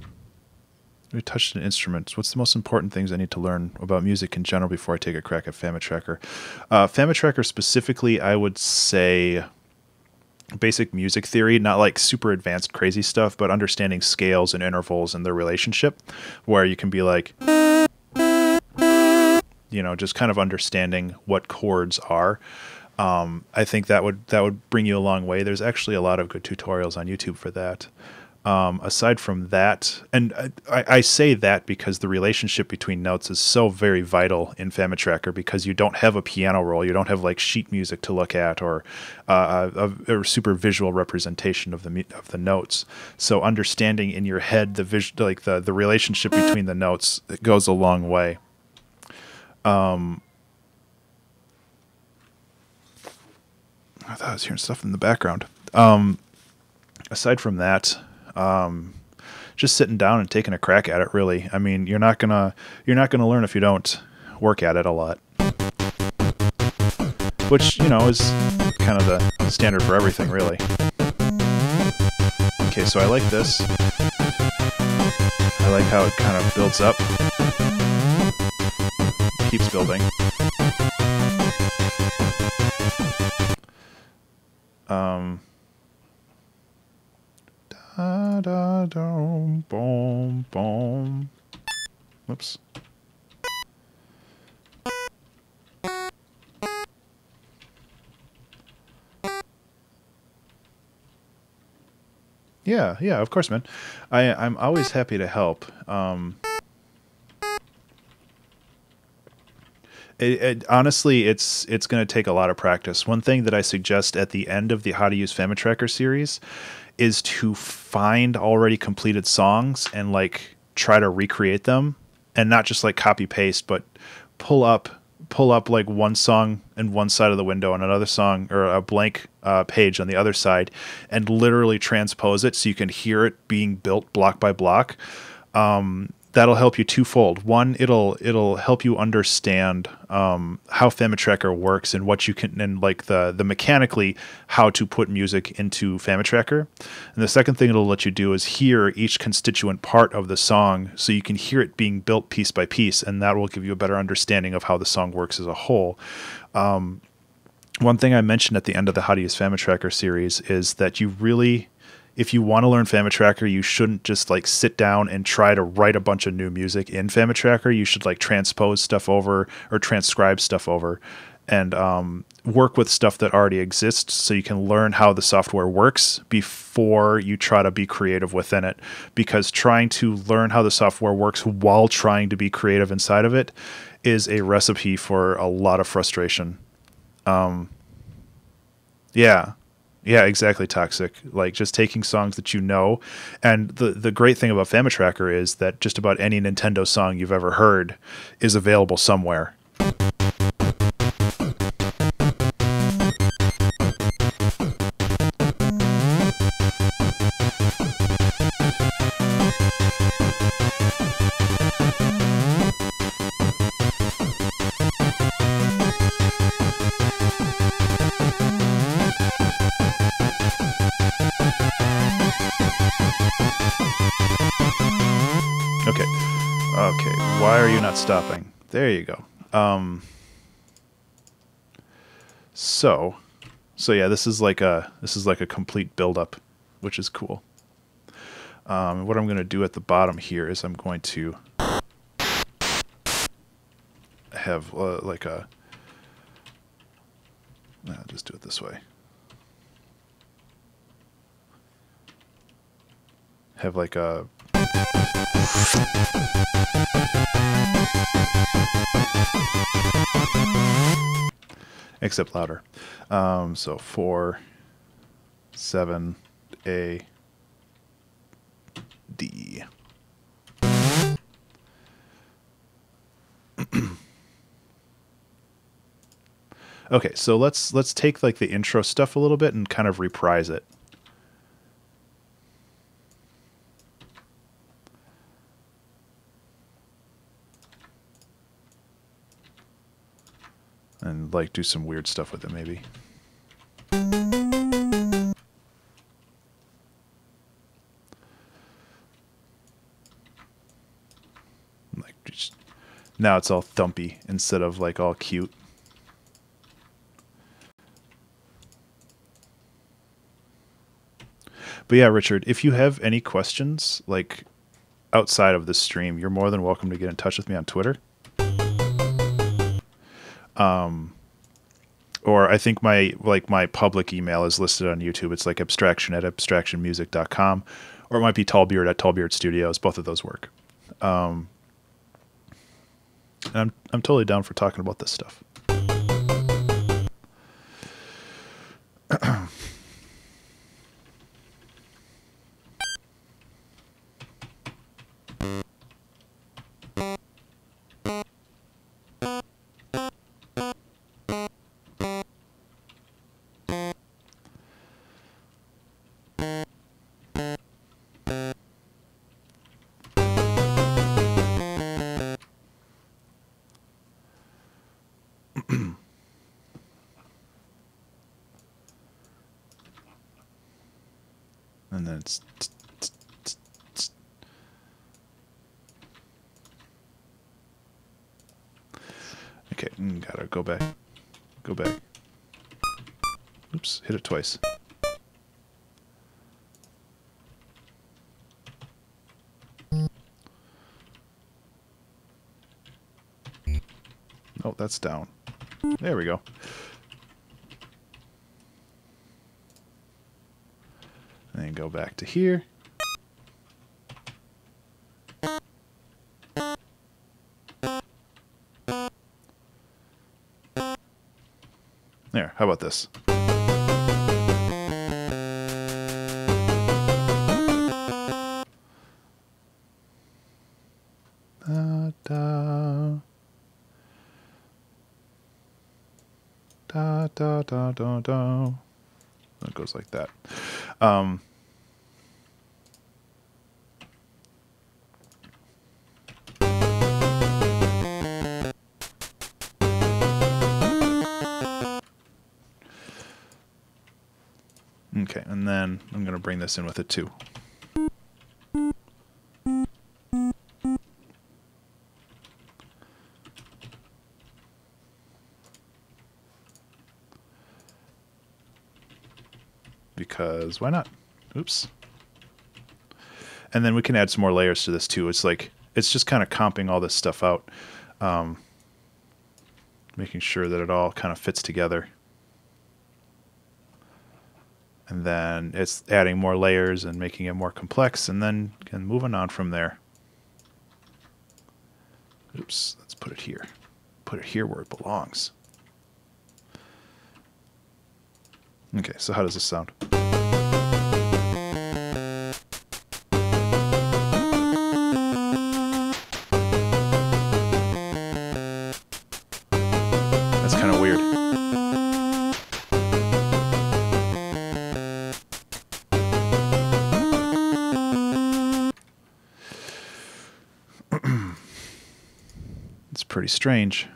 we touched on instruments. What's the most important things I need to learn about music in general before I take a crack at FamiTracker? FamiTracker specifically, I would say basic music theory, not like super advanced crazy stuff, but understanding scales and intervals and their relationship, where you can be like, just kind of understanding what chords are. I think that would bring you a long way. There's actually a lot of good tutorials on YouTube for that. Aside from that, and I say that because the relationship between notes is so very vital in FamiTracker, because you don't have a piano roll, you don't have like sheet music to look at, or a super visual representation of the notes. So understanding in your head the relationship between the notes, it goes a long way. I thought I was hearing stuff in the background. Aside from that, just sitting down and taking a crack at it, really. I mean, you're not gonna learn if you don't work at it a lot. Which, is kind of the standard for everything, really. Okay, so I like this. I like how it kind of builds up. Keeps building. Da da dum boom boom. Whoops. Yeah, of course, man. I'm always happy to help. Honestly, it's going to take a lot of practice. One thing that I suggest at the end of the How to Use FamiTracker series is to find already completed songs and like try to recreate them, and not just like copy paste, but pull up like one song in one side of the window and another song or a blank page on the other side, and literally transpose it so you can hear it being built block by block. That'll help you twofold. One, it'll help you understand how FamiTracker works and what you can, and like the mechanically how to put music into FamiTracker. And the second thing it'll let you do is hear each constituent part of the song, so you can hear it being built piece by piece, and that will give you a better understanding of how the song works as a whole. One thing I mentioned at the end of the How to Use FamiTracker series is that you really, if you want to learn FamiTracker, you shouldn't just like sit down and try to write a bunch of new music in FamiTracker. You should like transpose stuff over or transcribe stuff over and work with stuff that already exists so you can learn how the software works before you try to be creative within it. Because trying to learn how the software works while trying to be creative inside of it is a recipe for a lot of frustration. Yeah. Yeah, exactly. Toxic. Like just taking songs that you know. And the great thing about FamiTracker is that just about any Nintendo song you've ever heard is available somewhere. Okay. Okay. Why are you not stopping? There you go. So yeah, this is like a complete build-up, which is cool. What I'm going to do at the bottom here is I'm going to have like a. I'll just do it this way. Have like a. Except louder. So 4, 7, A, D. Okay, so let's take like the intro stuff a little bit and kind of reprise it. And like do some weird stuff with it maybe. Like just, now it's all thumpy instead of like all cute. But yeah, Richard, if you have any questions like outside of this stream, you're more than welcome to get in touch with me on Twitter. Or I think my public email is listed on YouTube. It's like abstraction@abstractionmusic.com, or it might be tallbeard@tallbeardstudios. Both of those work. And I'm totally down for talking about this stuff. And then it's okay. Gotta go back. Go back. Oops, hit it twice. Oh, that's down. There we go. And then go back to here. There, how about this? Da, da. Da, da, da, da, da. It goes like that. Okay, and then I'm going to bring this in with it too. Because why not? Oops. And then we can add some more layers to this too. It's like, it's just kind of comping all this stuff out. Maybe making sure that it all kind of fits together. And then it's adding more layers and making it more complex, and then moving on from there. Oops, let's put it here. Put it here where it belongs. Okay, so how does this sound? That's kind of weird. It's pretty strange.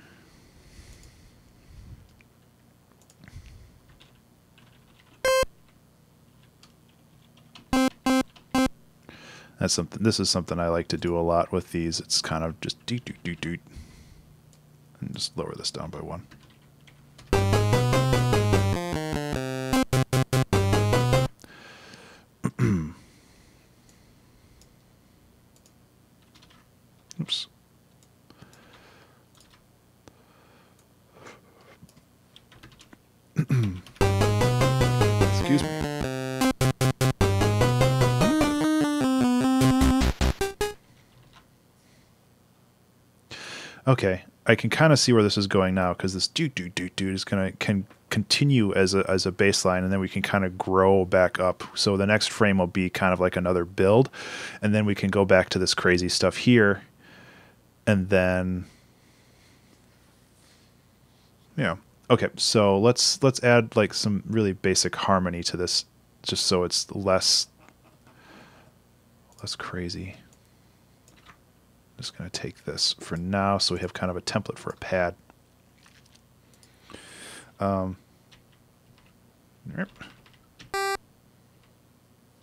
That's something. This is something I like to do a lot with these. It's kind of just doot doot doot doot, and just lower this down by 1. Oops. Excuse me. Okay, I can kind of see where this is going now, because this doot doot doot doot is can continue as a baseline, and then we can kind of grow back up. So the next frame will be kind of like another build, and then we can go back to this crazy stuff here, and then yeah. Okay, so let's add like some really basic harmony to this, just so it's less crazy. I'm just going to take this for now, so we have kind of a template for a pad.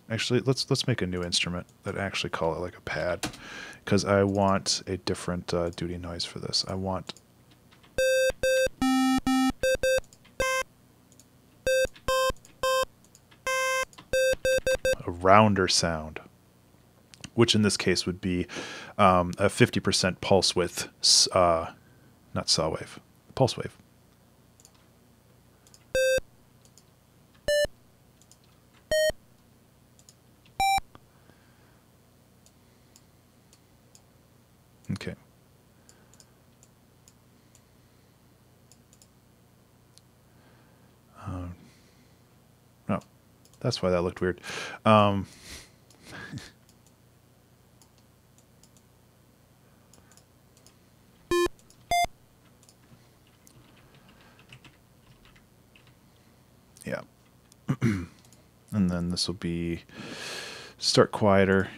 Actually, let's make a new instrument that actually call it like a pad, because I want a different duty noise for this. I want a rounder sound, which in this case would be a 50% pulse width, not saw wave, pulse wave. Okay. Oh, that's why that looked weird. Yeah. And then this will be start quieter.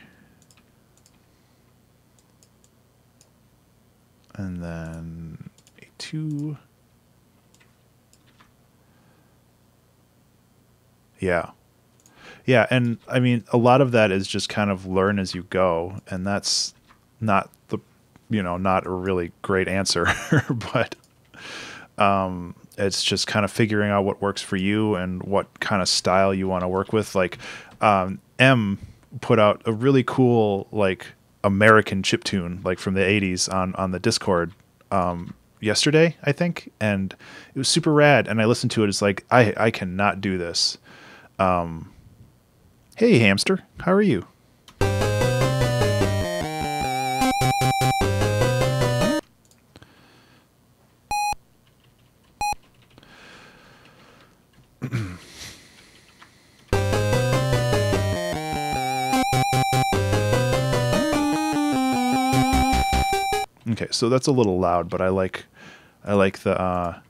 And then a 2. Yeah. Yeah, and I mean, a lot of that is just kind of learn as you go, and that's not the, not a really great answer, but it's just kind of figuring out what works for you and what kind of style you want to work with. Like, M put out a really cool, like, American chiptune, like from the 80s on the Discord yesterday, I think, and it was super rad, and I listened to it. It's like, I cannot do this. Hey, hamster, how are you? Okay, so that's a little loud, but I like the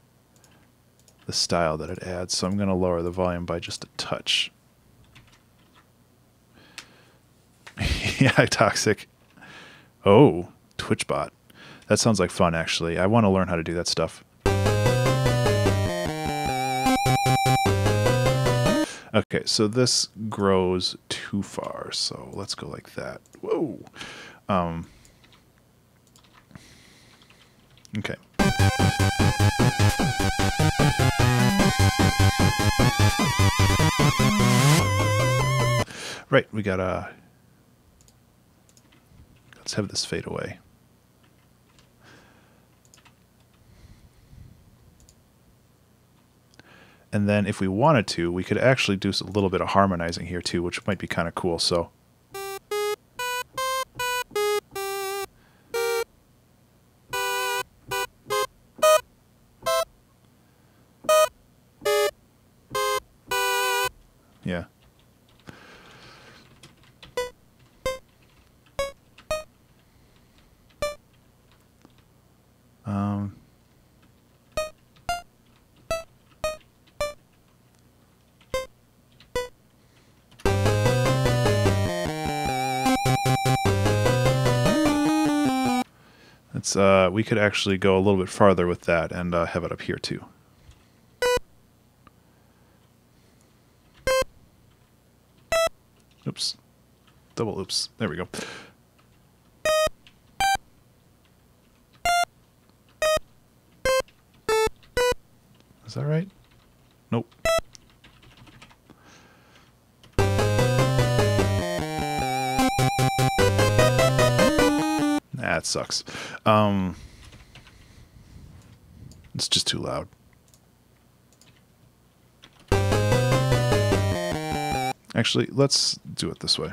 style that it adds, so I'm going to lower the volume by just a touch. Yeah, toxic. Oh, TwitchBot. That sounds like fun, actually. I want to learn how to do that stuff. Okay, so this grows too far, so let's go like that. Whoa. Okay. Right, we got a... Let's have this fade away. And then if we wanted to, we could actually do a little bit of harmonizing here too, which might be kind of cool. So yeah. It's we could actually go a little bit farther with that and have it up here too. Oops. Double oops. There we go. Is that right? Nope. Nah, it sucks. It's just too loud. Actually, let's do it this way.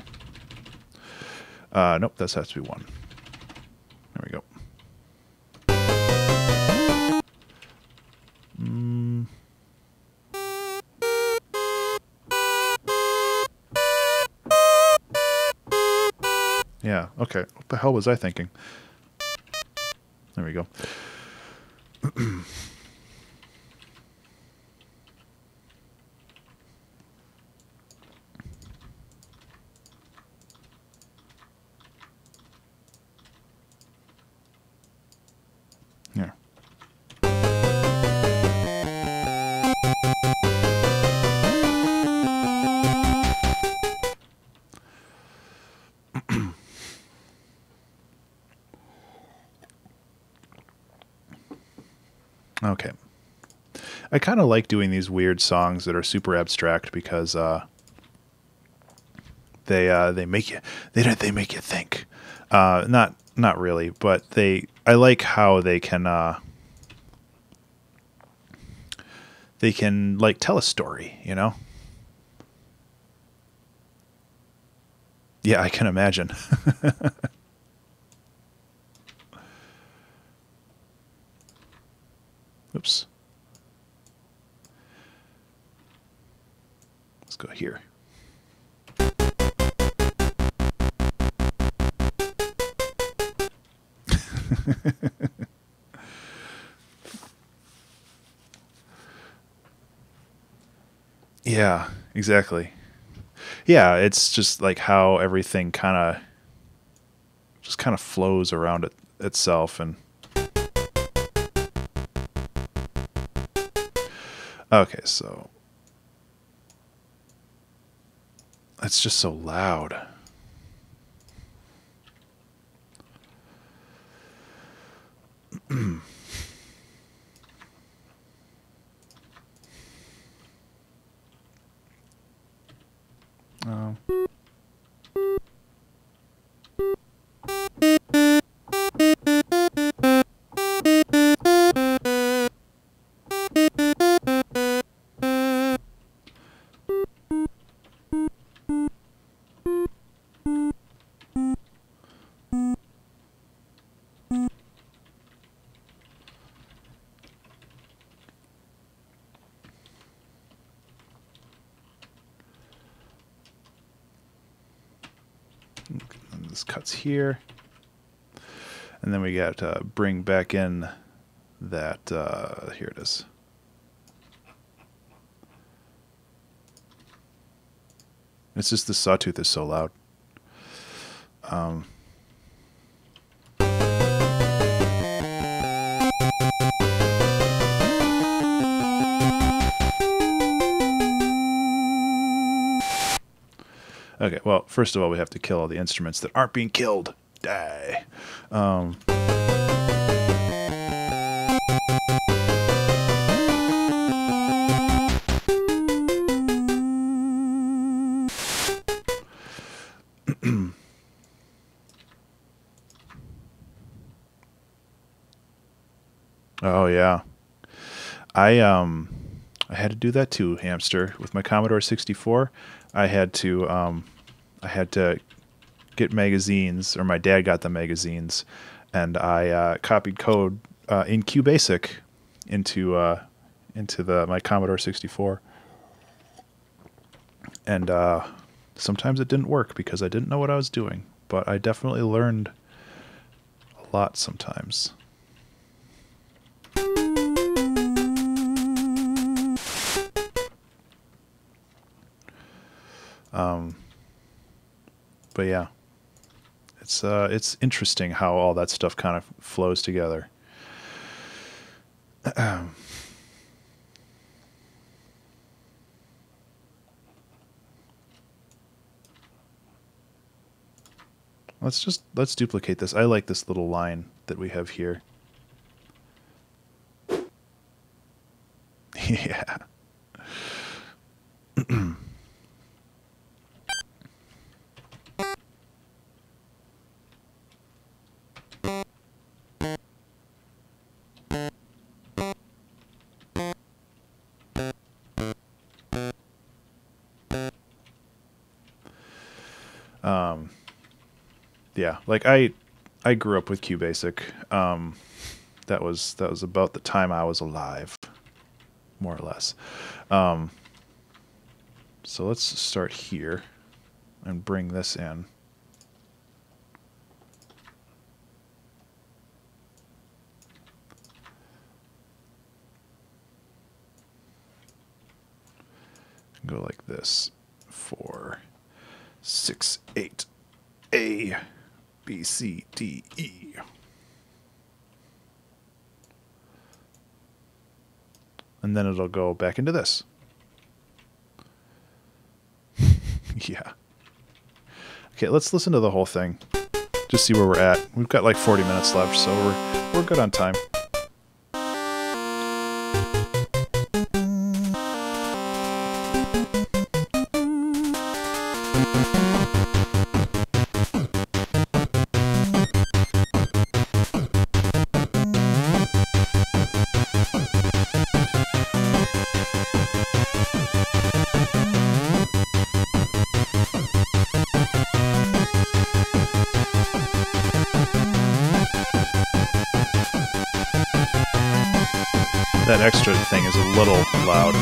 Nope, that has to be 1. There we go. Yeah, okay. What the hell was I thinking? There we go. Here. Okay. I kind of like doing these weird songs that are super abstract because they make you they make you think. Not really, but I like how they can like tell a story, you know? Yeah, I can imagine. Oops. Let's go here. Yeah, exactly. Yeah, it's just like how everything kind of flows around itself. And okay, so it's just so loud. And this cuts here. And then we got bring back in that, here it is. It's just the sawtooth is so loud. Okay, well, first of all, we have to kill all the instruments that aren't being killed. Die. Oh yeah. I I had to do that too, hamster. With my Commodore 64, I had to get magazines, or my dad got the magazines, and I copied code in QBasic into my Commodore 64. And sometimes it didn't work because I didn't know what I was doing, but I definitely learned a lot sometimes. But yeah, it's interesting how all that stuff kind of flows together. Let's duplicate this. I like this little line that we have here. Yeah. Yeah, like I grew up with QBasic. That was about the time I was alive, more or less. So let's start here and bring this in. Go like this. 4, 6, 8, A, B, C, D, E. And then it'll go back into this. Yeah. Okay, let's listen to the whole thing. Just see where we're at. We've got like 40 minutes left, so we're good on time. That extra thing is a little loud.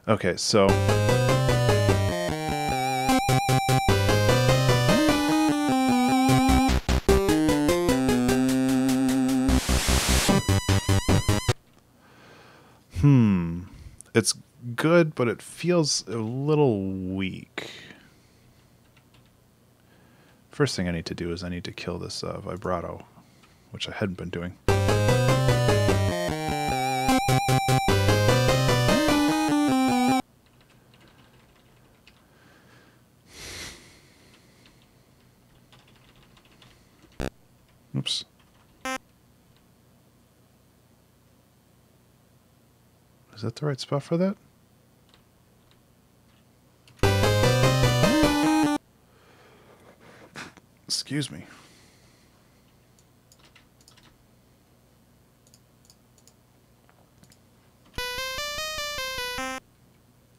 Okay, so it's good, but it feels a little weak. First thing I need to do is I need to kill this vibrato, which I hadn't been doing. Oops. Is that the right spot for that? Excuse me.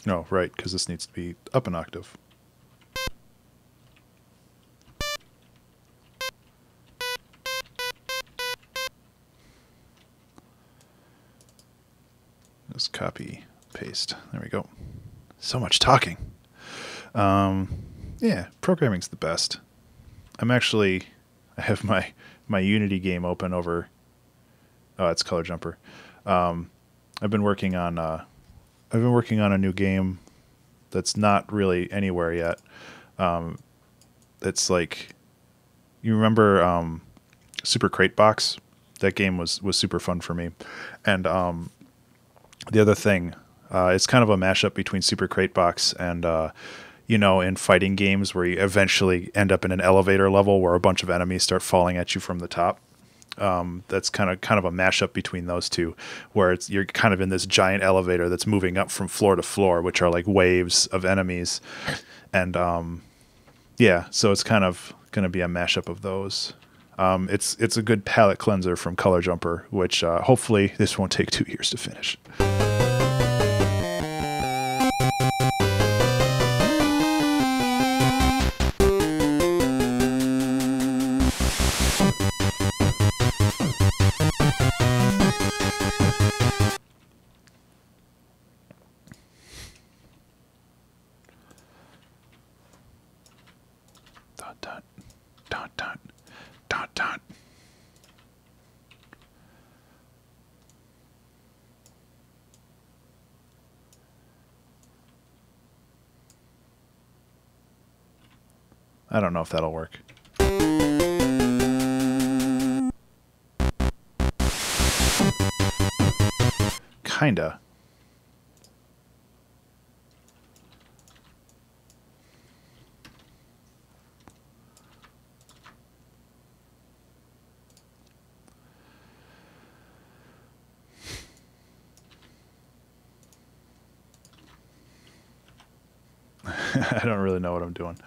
No, right, because this needs to be up an octave. Just copy, paste. There we go. So much talking. Yeah, programming's the best. I have my Unity game open over. Oh, it's Color Jumper. I've been working on a new game that's not really anywhere yet. It's like, you remember Super Crate Box? That game was super fun for me. And the other thing, it's kind of a mashup between Super Crate Box and in fighting games where you eventually end up in an elevator level where a bunch of enemies start falling at you from the top. That's kind of a mashup between those two, where you're kind of in this giant elevator that's moving up from floor to floor, which are like waves of enemies, and yeah, so it's kind of going to be a mashup of those. It's a good palette cleanser from Color Jumper, which hopefully this won't take 2 years to finish. Dot, dot, dot, dot, dot, dot. I don't know if that'll work. Kinda. I don't really know what I'm doing.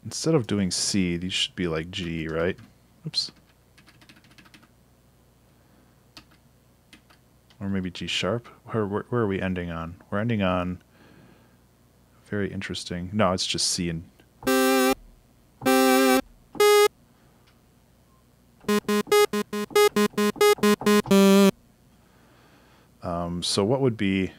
Instead of doing C, these should be like G, right? Oops. Or maybe G sharp? Where are we ending on? We're ending on... Very interesting. No, it's just C and... So what would be...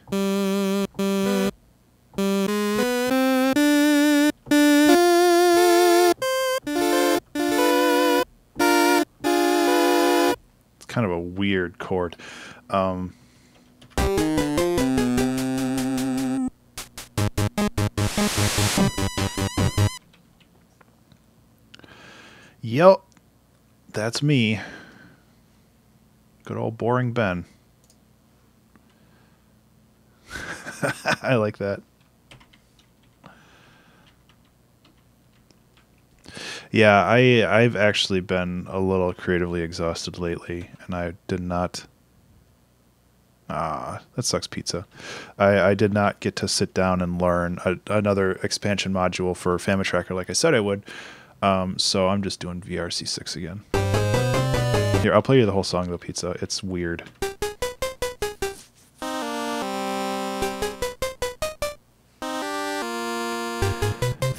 It's kind of a weird chord. Yep, that's me. Good old boring Ben. I like that. Yeah, I've actually been a little creatively exhausted lately, and I did not... that sucks, pizza. I did not get to sit down and learn another expansion module for FamiTracker like I said I would. So I'm just doing VRC6 again. Here, I'll play you the whole song though, pizza. It's weird.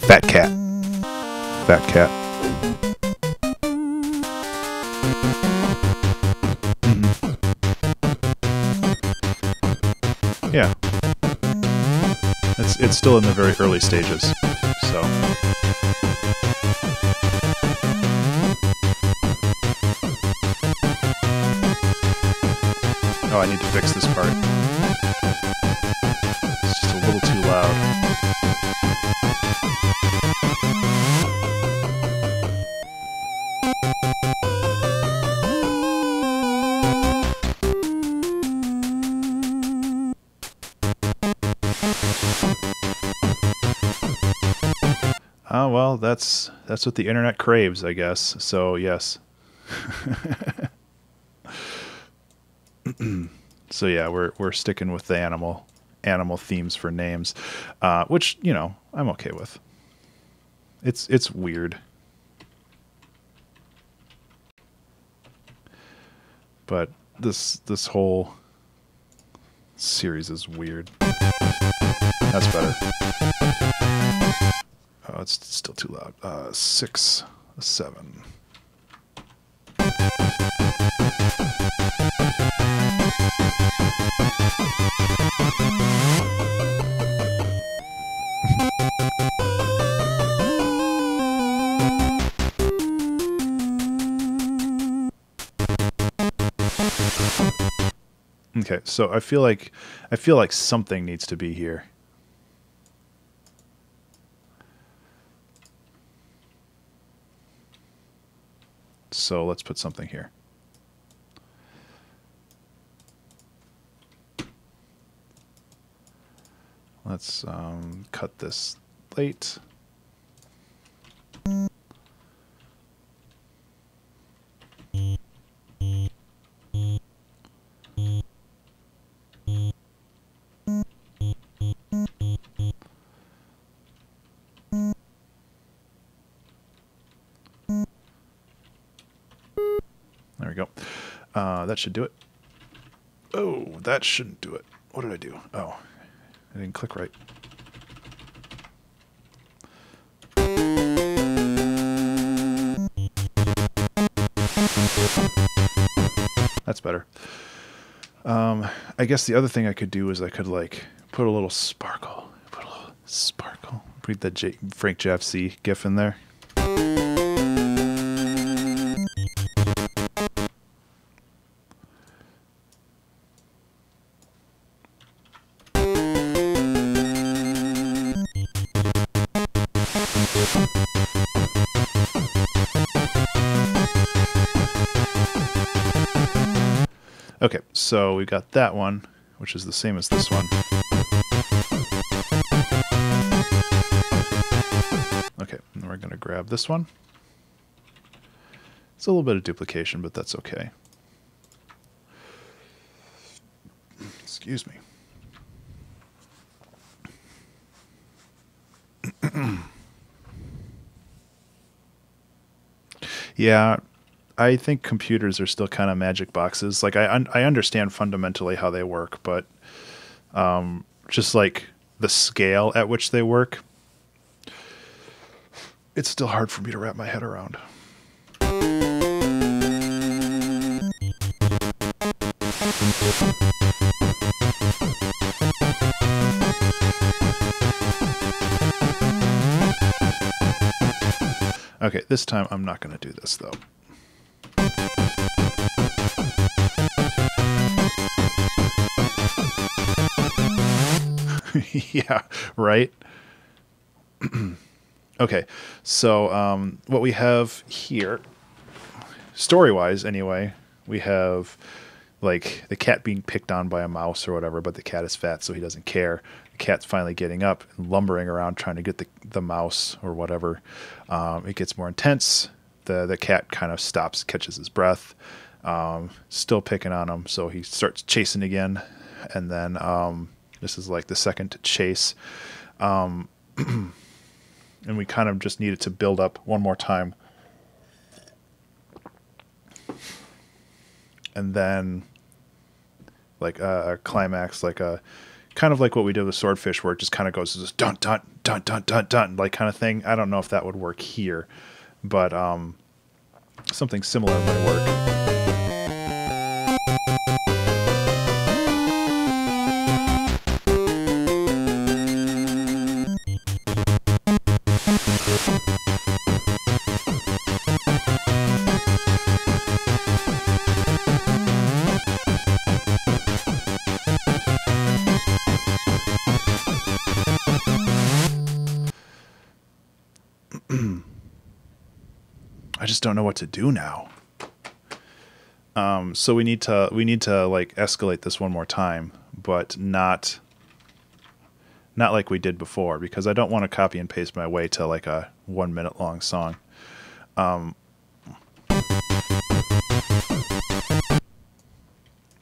Fat cat. Fat cat. Yeah. It's still in the very early stages, so... Oh, I need to fix this part. It's just a little too loud. Oh, well, that's what the internet craves, I guess. So, yes. So yeah, we're sticking with the animal themes for names, which, you know, I'm okay with. It's weird, but this whole series is weird. That's better. Oh, it's still too loud. 6, 7. Okay, so I feel like something needs to be here. So let's put something here. let's cut this late. There we go. That should do it. Oh, that shouldn't do it. What did I do? Oh, I didn't click right. That's better. I guess the other thing I could do is I could like put a little sparkle. Put a little sparkle. Put the Frank Jaffe GIF in there. Okay, so we got that one, which is the same as this one. Okay, and we're going to grab this one. It's a little bit of duplication, but that's okay. Excuse me. Yeah, I think computers are still kind of magic boxes. Like I understand fundamentally how they work, but just like the scale at which they work, it's still hard for me to wrap my head around. Okay, this time I'm not going to do this though. Yeah, right? Okay, so what we have here, story-wise anyway, we have like the cat being picked on by a mouse or whatever, but the cat is fat, so he doesn't care. The cat's finally getting up and lumbering around trying to get the mouse or whatever. It gets more intense. The cat kind of stops, catches his breath, still picking on him, so he starts chasing again, and then this is like the second chase. And we kind of just needed to build up one more time. And then like a climax, like a kind of like what we did with Swordfish, where it just kind of goes this dun dun dun dun dun dun like kind of thing. I don't know if that would work here, but something similar might work. I just don't know what to do now. So we need to like escalate this one more time, but not like we did before, because I don't want to copy and paste my way to like a 1 minute long song.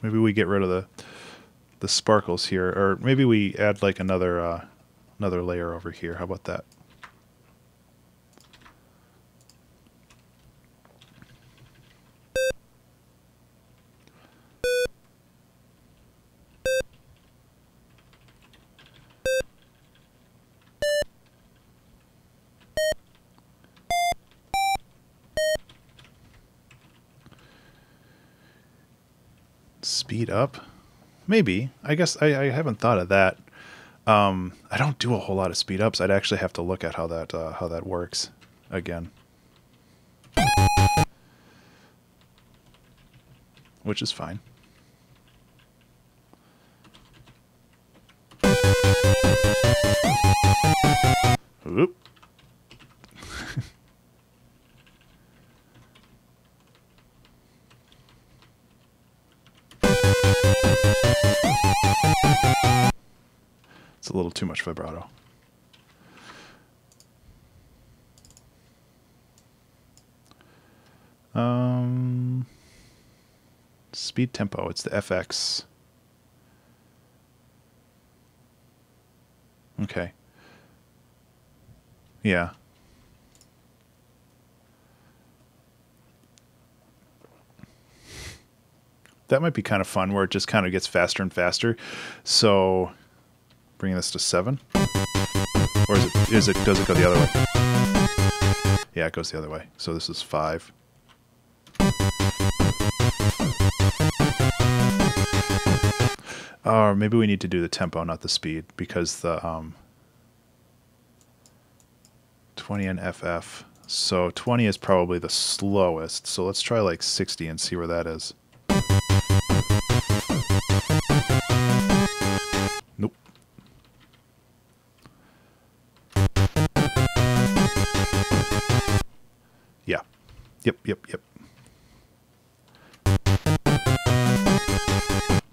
Maybe we get rid of the sparkles here, or maybe we add like another layer over here. How about that? Speed up? Maybe. I guess I haven't thought of that. I don't do a whole lot of speed ups. I'd actually have to look at how that works again. Which is fine. Oop. It's a a little too much vibrato. Speed tempo, it's the FX. Okay. Yeah. That might be kind of fun, where it just kind of gets faster and faster. So bringing this to 7. Or does it go the other way? Yeah, it goes the other way. So this is 5. Or maybe we need to do the tempo, not the speed, because the 20 and FF. So 20 is probably the slowest. So let's try like 60 and see where that is. Nope. Yeah. Yep.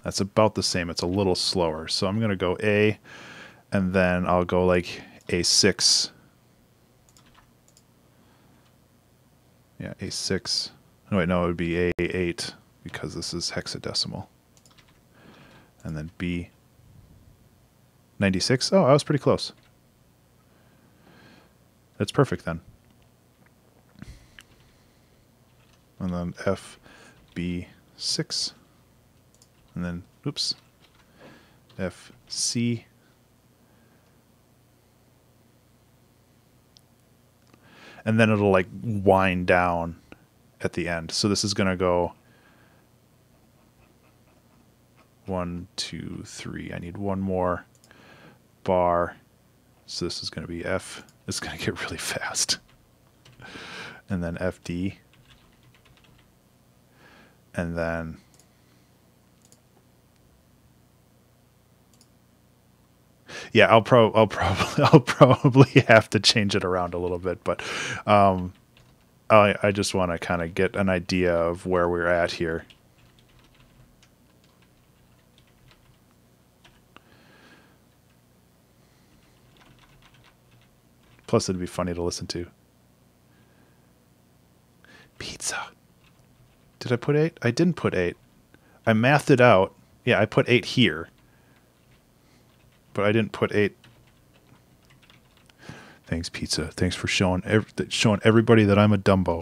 That's about the same. It's a little slower. So I'm going to go A, and then I'll go like A6. Yeah, A6. Oh, wait, no, it would be A8 because this is hexadecimal. And then B. 96? Oh, I was pretty close. That's perfect then. And then F, B, 6. And then, oops, F, C. And then it'll like wind down at the end. So this is going to go 1, 2, 3. I need one more bar. So this is going to be F. It's going to get really fast. And then FD. And then yeah, I'll probably have to change it around a little bit, but I just want to kind of get an idea of where we're at here. Plus, it'd be funny to listen to. Pizza. Did I put 8? I didn't put 8. I mathed it out. Yeah, I put 8 here. But I didn't put 8. Thanks, Pizza. Thanks for showing everybody that I'm a Dumbo.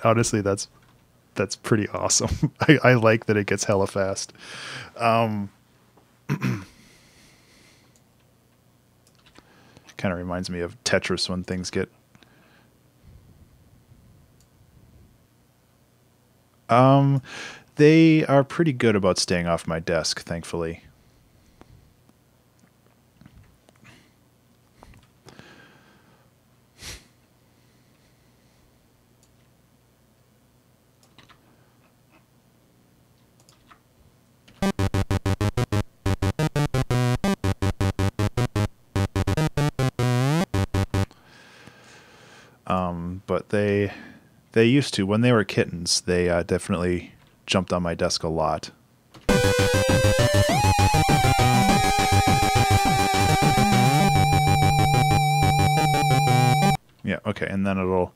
Honestly, that's pretty awesome. I like that it gets hella fast. Kind of reminds me of Tetris when things get... They are pretty good about staying off my desk, thankfully. But they used to. When they were kittens, they definitely jumped on my desk a lot. Yeah, okay, and then it'll...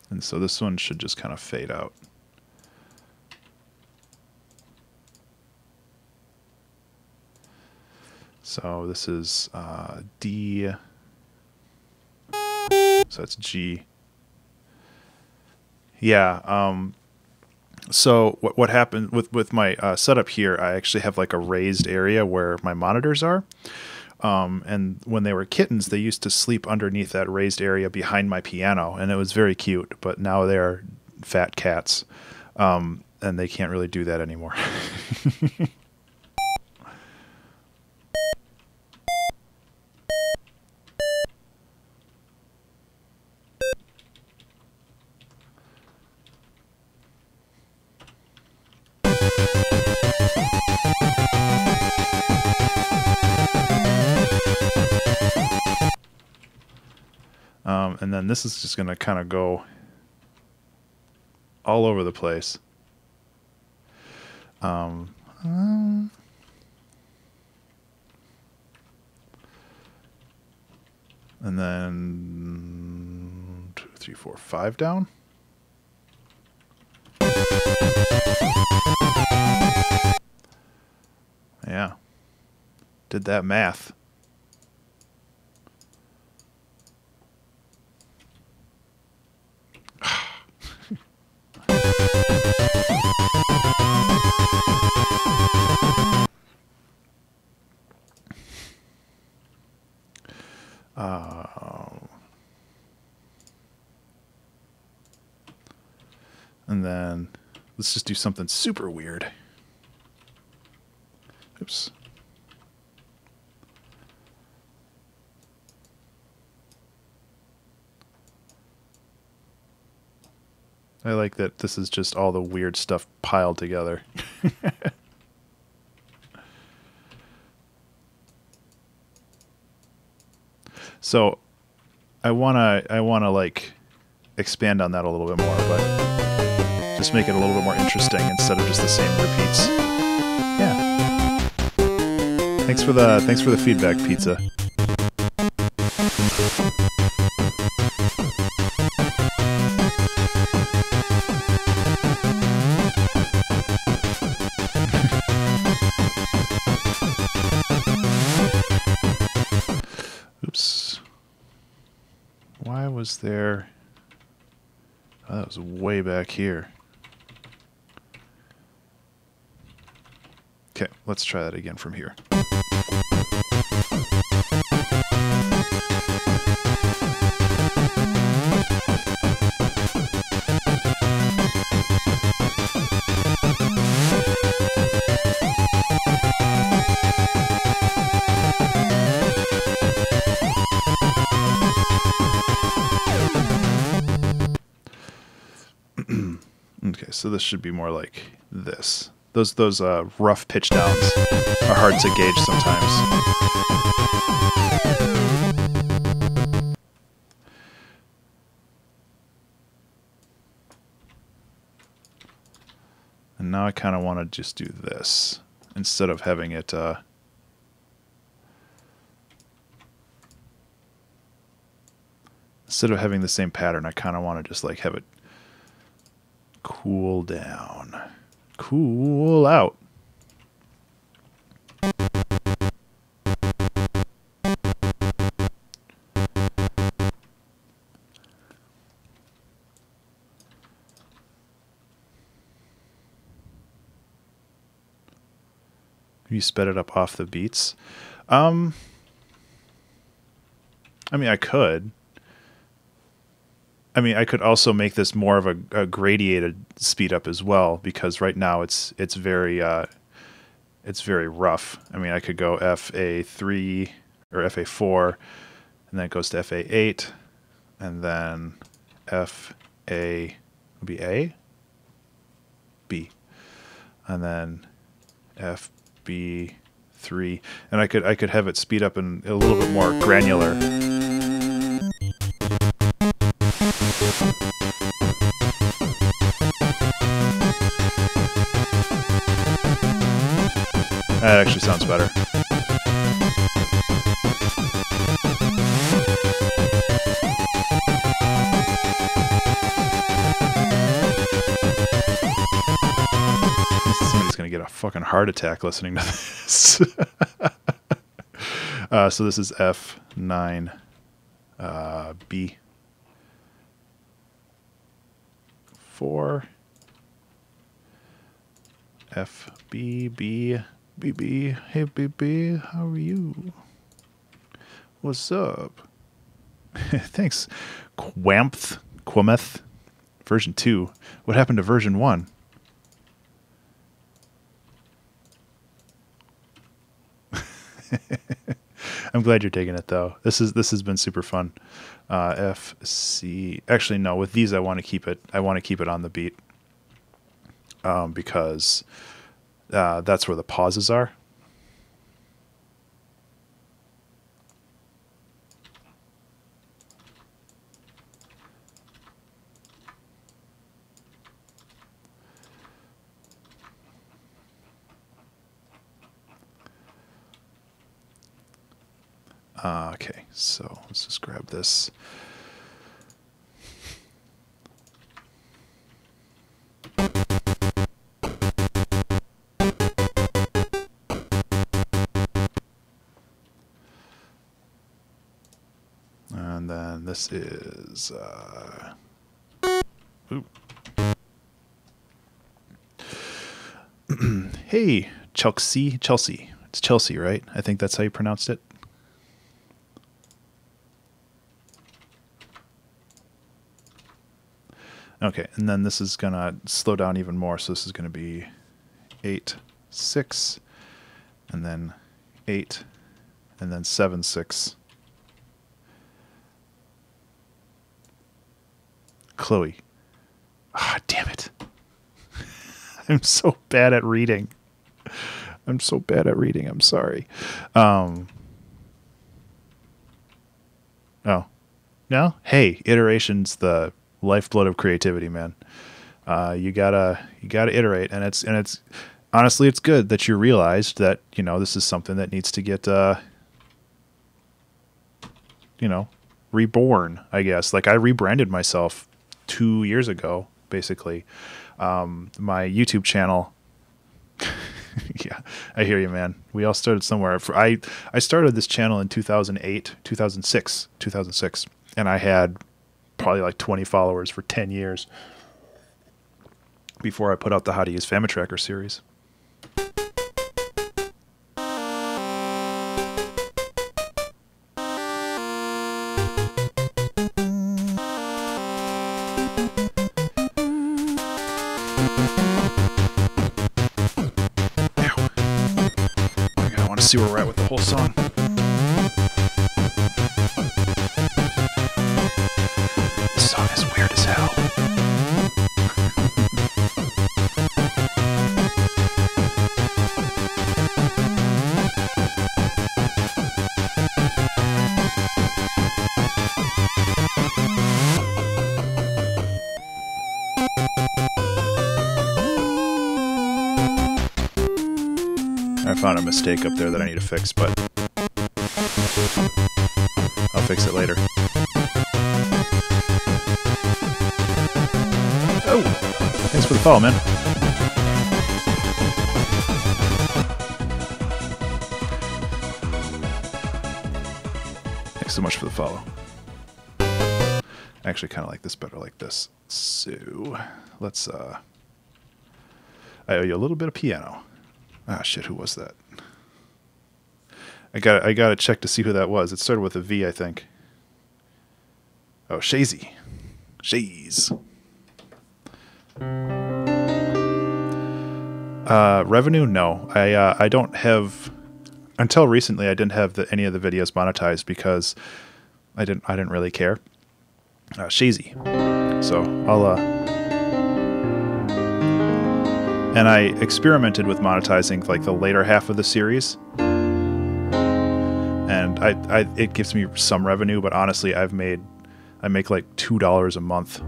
And so this one should just kind of fade out. So this is D, so it's G. Yeah, so what happened with my setup here, I actually have like a raised area where my monitors are. And when they were kittens, they used to sleep underneath that raised area behind my piano, and it was very cute, but now they're fat cats, and they can't really do that anymore. And then this is just going to kind of go all over the place. And then 2, 3, 4, 5 down. Yeah. Did that math. And then let's just do something super weird. Oops. I like that this is just all the weird stuff piled together. So I wanna like expand on that a little bit more, but just make it a little bit more interesting instead of just the same repeats. Yeah. Thanks for the feedback, Pizza. Oops. Why was there... Oh, that was way back here. Okay, let's try that again from here. Okay, so this should be more like this. Those rough pitch downs are hard to gauge sometimes. And now I kind of want to just do this instead of having it instead of having the same pattern. I kind of want to just like have it cool down. Cool out. You sped it up off the beats. I mean, I could. I mean, I could also make this more of a gradiated speed up as well, because right now it's very rough. I mean, I could go FA3 or FA4, and then it goes to FA8, and then FA would be A, B, and then FB3, and I could have it speed up and a little bit more granular. That actually sounds better. Somebody's gonna get a fucking heart attack listening to this. So this is F9 B 4 F B B B B. Hey BB, how are you? What's up? Thanks, Quameth version 2. What happened to version 1? I'm glad you're taking it though. This has been super fun. F C. Actually, no. With these, I want to keep it. I want to keep it on the beat because that's where the pauses are. Okay, so let's just grab this. And then this is ooh. Hey, Chelsea. It's Chelsea, right? I think that's how you pronounced it. Okay, and then this is gonna slow down even more, so this is gonna be 8, 6, and then 8, and then 7, 6. Chloe. Ah, damn it. I'm so bad at reading. I'm sorry. Oh. No? Hey, iteration's the lifeblood of creativity, man. You gotta iterate, and it's honestly, it's good that you realized that, you know, this is something that needs to get you know, reborn, I guess. Like, I rebranded myself 2 years ago, basically. My YouTube channel. Yeah, I hear you, man. We all started somewhere. I started this channel in 2006, and I had probably like 20 followers for 10 years before I put out the How to Use FamiTracker series. See where we're at with the whole song. This song is weird as hell. I found a mistake up there that I need to fix, but I'll fix it later. Oh! Thanks for the follow, man. Thanks so much for the follow. I actually kind of like this better like this. So, let's, I owe you a little bit of piano. Ah, shit, who was that? I gotta check to see who that was. It started with a V, I think. Oh, Shazy. Shaze. Revenue? No. I don't have... Until recently, I didn't have any of the videos monetized because I didn't really care. Shazy. So, I'll... And I experimented with monetizing like the later half of the series, and it gives me some revenue, but honestly, I make like $2 a month.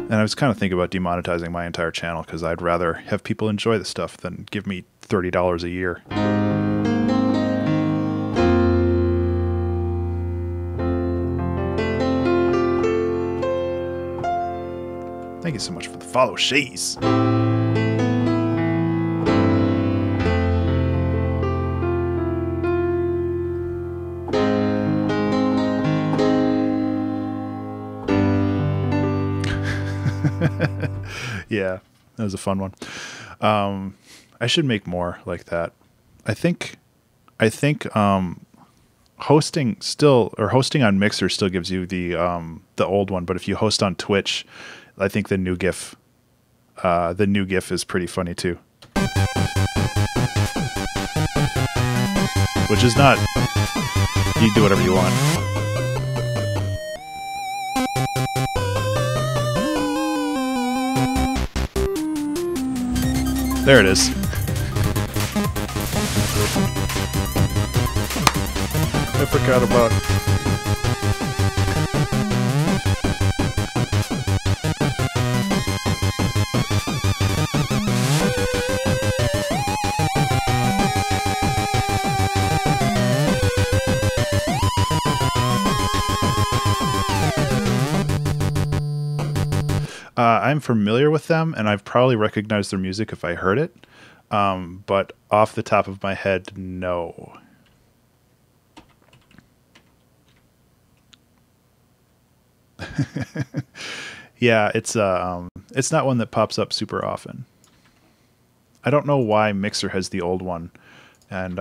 And I was kind of thinking about demonetizing my entire channel because I'd rather have people enjoy the stuff than give me $30 a year. Thank you so much for the follow, Shaze. Yeah, that was a fun one. I should make more like that. I think hosting on Mixer still gives you the old one, but if you host on Twitch, I think the new GIF is pretty funny too. Which is not, you can do whatever you want. There it is. I forgot about I'm familiar with them, and I've probably recognized their music if I heard it. But off the top of my head, no. Yeah, it's not one that pops up super often. I don't know why Mixer has the old one, and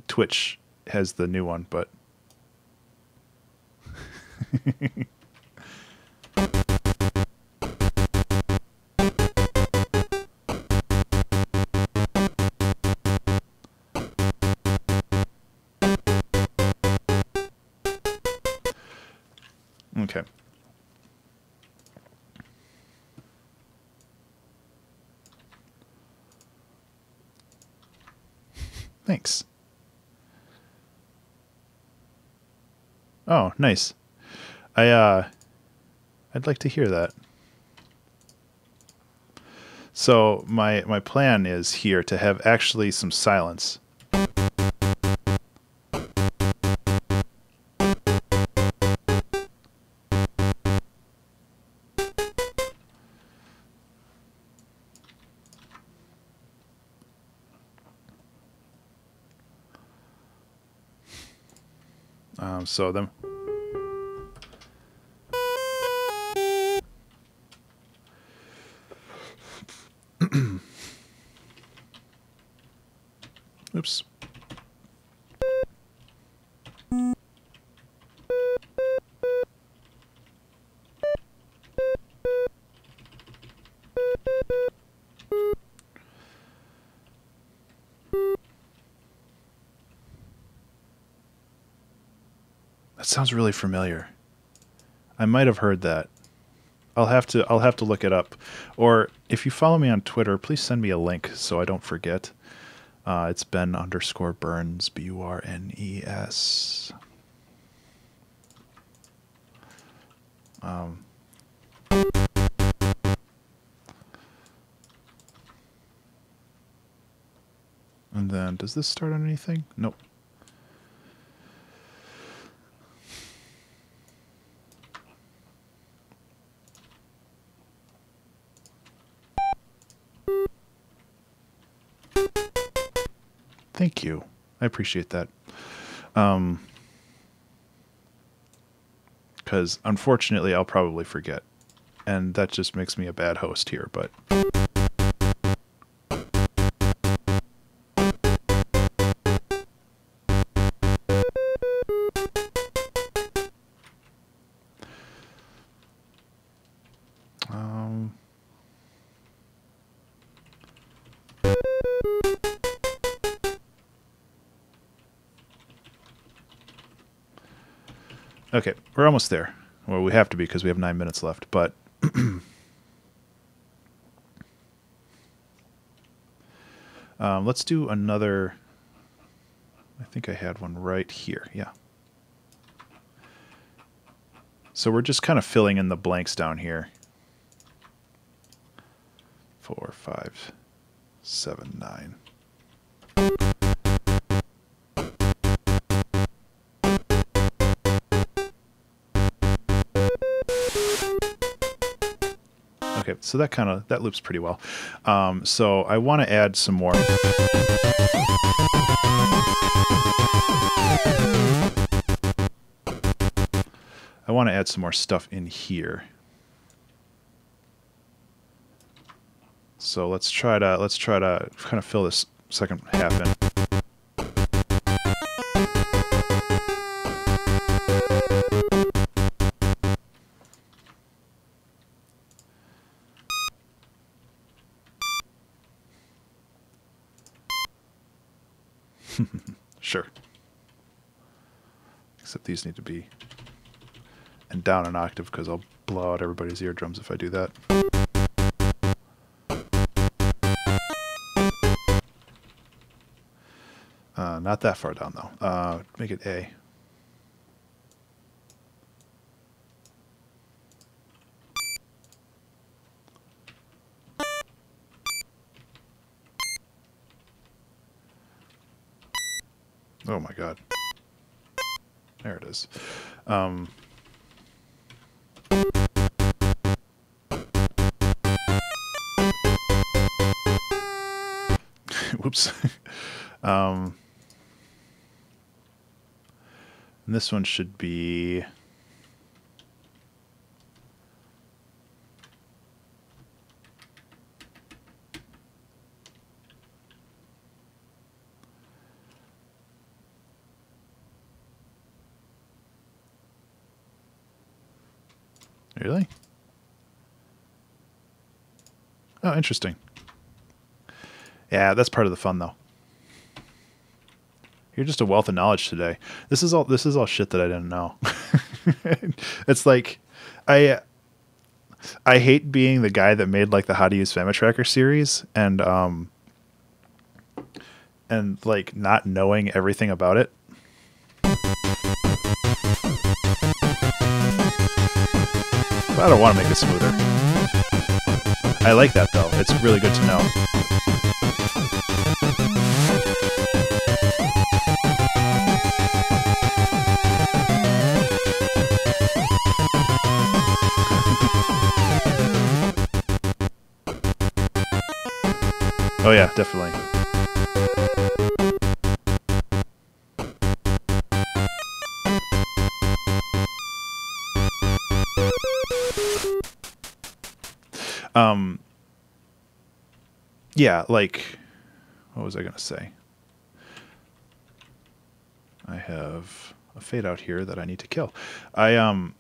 Twitch has the new one, but okay. Thanks. Oh, nice. I'd like to hear that. So my plan is here to have actually some silence. So them. Oops. That sounds really familiar. I might have heard that. I'll have to look it up. Or if you follow me on Twitter, please send me a link so I don't forget. It's Ben_Burns, BURNES. And then, does this start on anything? Nope. Thank you. I appreciate that. Because unfortunately, I'll probably forget. And that just makes me a bad host here, but... Okay, we're almost there. Well, we have to be because we have 9 minutes left, but... let's do another... I think I had one right here, yeah. So we're just kind of filling in the blanks down here. 4, 5, 7, 9. Okay, so that loops pretty well. So I want to add some more. I want to add some more stuff in here. So let's try to kind of fill this second half in. Sure. Except these need to be and down an octave because I'll blow out everybody's eardrums if I do that. Not that far down though. Make it A. Oh my god. There it is. Whoops. And this one should be... Really? Oh, interesting. Yeah, that's part of the fun, though. You're just a wealth of knowledge today. This is all shit that I didn't know. It's like I hate being the guy that made like the How to Use FamiTracker series and like not knowing everything about it. But I don't want to make it smoother. I like that though. It's really good to know. Oh yeah, definitely. Yeah, like, what was I going to say? I have a fade out here that I need to kill. Half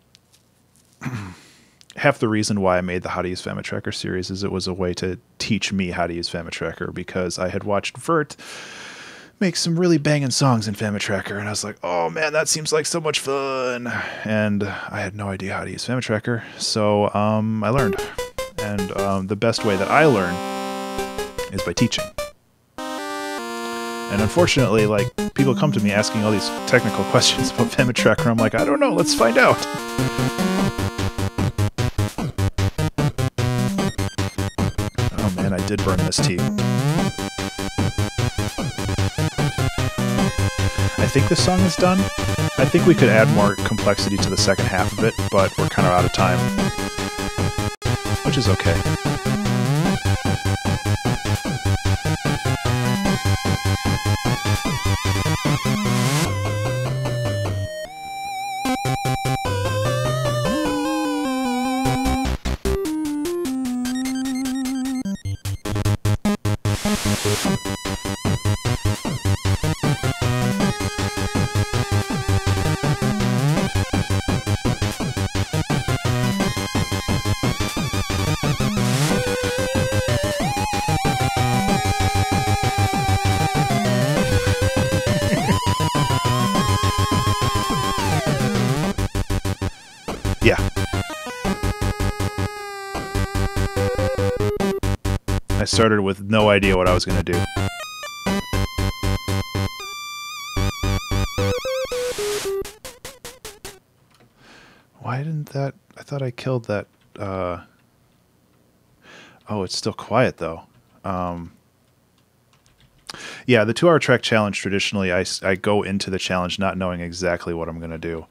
the reason why I made the How to Use FamiTracker series is it was a way to teach me how to use FamiTracker, because I had watched Vert make some really banging songs in FamiTracker, and I was like, oh man, that seems like so much fun. And I had no idea how to use FamiTracker, so I learned. And the best way that I learn is by teaching. And unfortunately, like, people come to me asking all these technical questions about FamiTracker. I'm like, I don't know, let's find out. Oh man, I did burn this tea. I think this song is done. I think we could add more complexity to the second half of it, but we're kind of out of time. Which is okay. Yeah. I started with no idea what I was going to do. Why didn't that... I thought I killed that... Oh, it's still quiet, though. Yeah, the 2-hour track challenge, traditionally, I go into the challenge not knowing exactly what I'm going to do.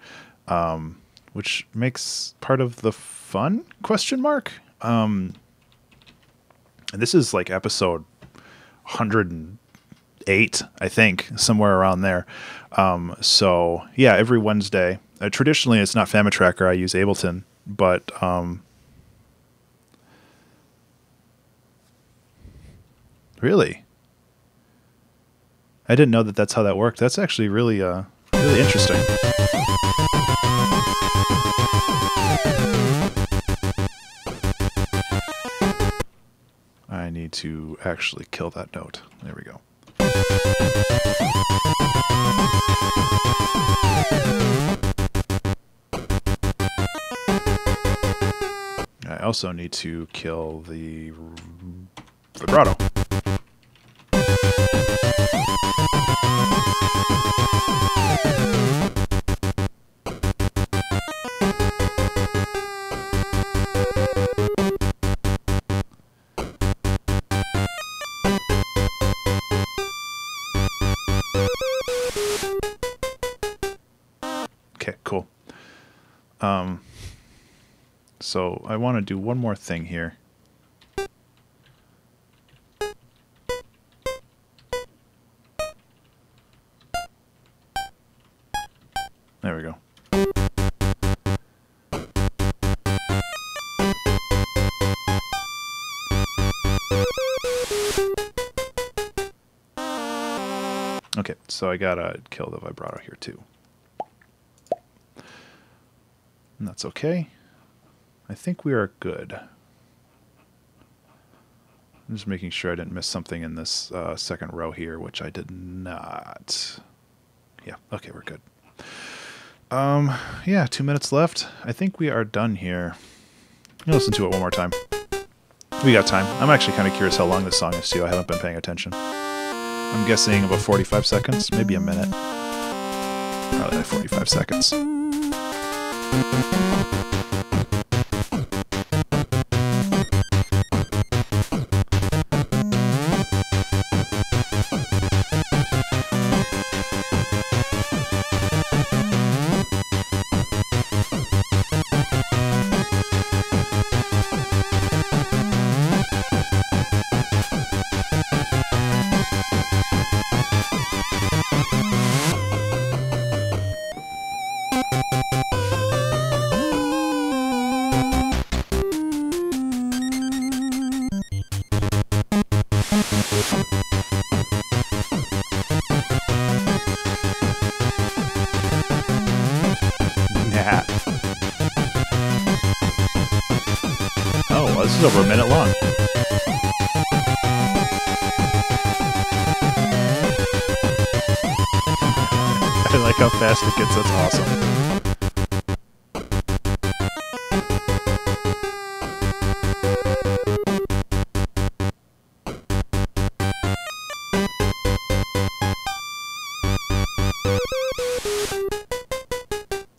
Which makes part of the fun, question mark? And this is like episode 108, I think, somewhere around there. So yeah, every Wednesday, traditionally it's not FamiTracker, I use Ableton, but, really? I didn't know that that's how that worked. That's actually really, really interesting. I need to actually kill that note. There we go. I also need to kill the vibrato. Okay, cool. So I want to do one more thing here. There we go. Okay, so I gotta kill the vibrato here too. And that's okay. I think we are good. I'm just making sure I didn't miss something in this second row here, which I did not. Yeah, okay, we're good. Yeah, 2 minutes left. I think we are done here. I'll listen to it one more time. We got time. I'm actually kind of curious how long this song is too. I haven't been paying attention. I'm guessing about 45 seconds, maybe a minute. Probably like 45 seconds. Nah. Oh, well, this is over a minute long. I like how fast it gets. That's awesome.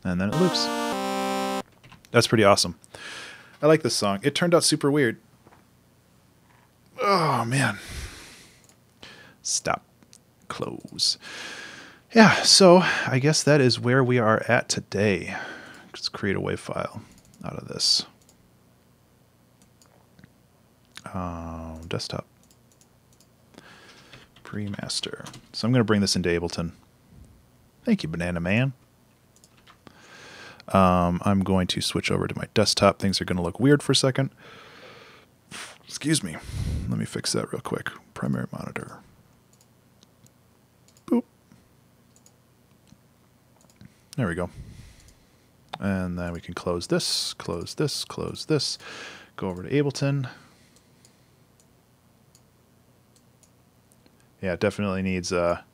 And then it loops. That's pretty awesome. I like this song. It turned out super weird. Oh, man. Stop. Close. Yeah, so I guess that is where we are at today. Let's create a WAV file out of this. Desktop. Pre-master. So I'm going to bring this into Ableton. Thank you, Banana Man. I'm going to switch over to my desktop. Things are going to look weird for a second. Excuse me. Let me fix that real quick. Primary monitor. Boop. There we go. And then we can close this, close this, close this. Go over to Ableton. Yeah, it definitely needs a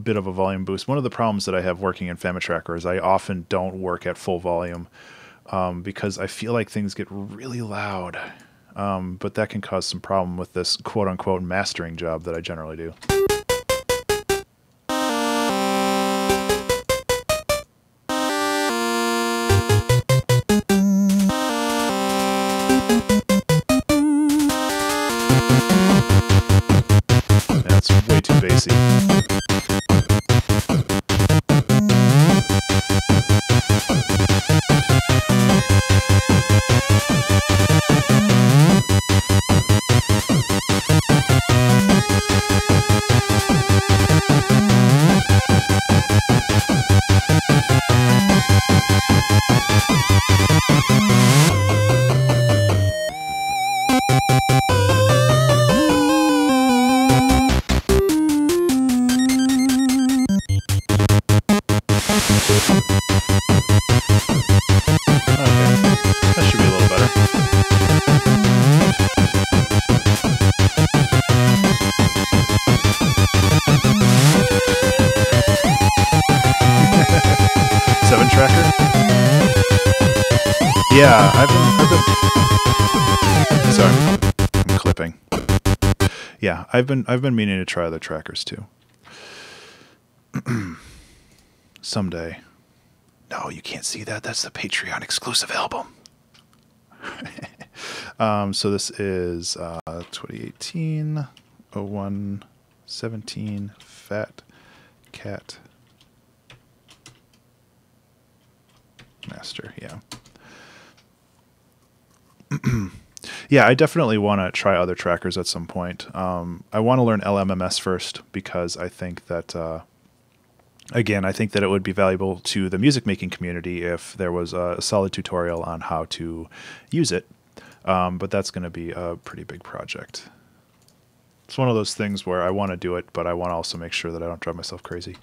bit of a volume boost. One of the problems that I have working in FamiTracker is I often don't work at full volume because I feel like things get really loud. But that can cause some problem with this quote-unquote mastering job that I generally do. That's way too bassy. That should be a little better. Seven tracker? Yeah, I've been sorry, I'm clipping. Yeah, I've been meaning to try other trackers too. Someday. No, you can't see that. That's the Patreon exclusive album. So this is 2018 01 17 Fat Cat Master. Yeah. Yeah, I definitely want to try other trackers at some point. I want to learn LMMS first because I think that Again, I think that it would be valuable to the music making community if there was a solid tutorial on how to use it, but that's going to be a pretty big project. It's one of those things where I want to do it, but I want to also make sure that I don't drive myself crazy.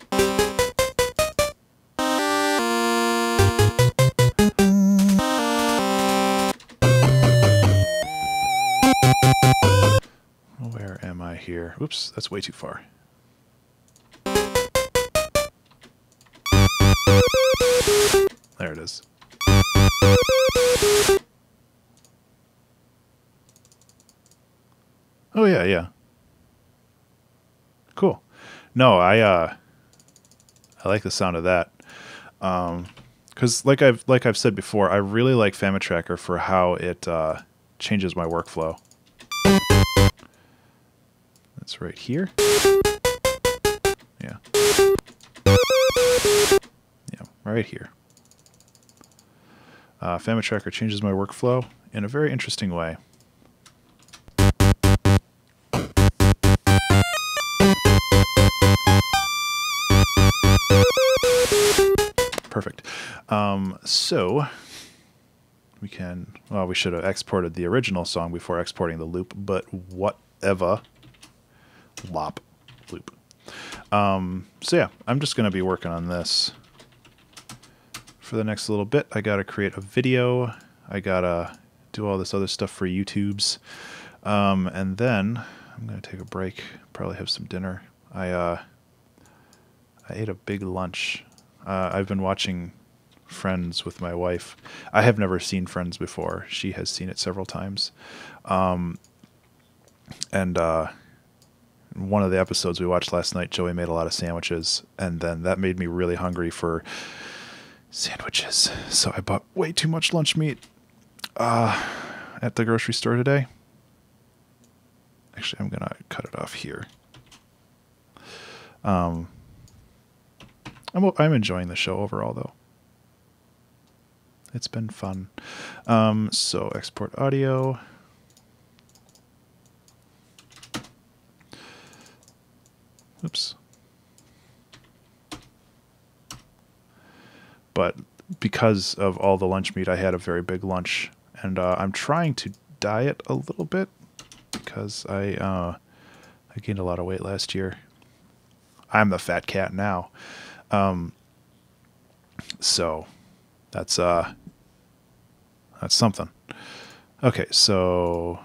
Where am I here? Oops, that's way too far. There it is. Oh yeah, yeah. Cool. No, I like the sound of that. Because like I've said before, I really like FamiTracker for how it changes my workflow. That's right here. Yeah. Yeah, right here. FamiTracker changes my workflow in a very interesting way. Perfect. So we can, well, we should have exported the original song before exporting the loop, but whatever. Lop loop. So yeah, I'm just going to be working on this for the next little bit. I got to create a video. I got to do all this other stuff for YouTube's. And then I'm going to take a break, probably have some dinner. I ate a big lunch. I've been watching Friends with my wife. I have never seen Friends before. She has seen it several times. One of the episodes we watched last night, Joey made a lot of sandwiches, and then that made me really hungry for sandwiches. So I bought way too much lunch meat at the grocery store today. Actually, I'm going to cut it off here. I'm enjoying the show overall, though. It's been fun. So export audio. Oops. But because of all the lunch meat, I had a very big lunch, and I'm trying to diet a little bit because I gained a lot of weight last year. I'm the fat cat now. So that's something. Okay, so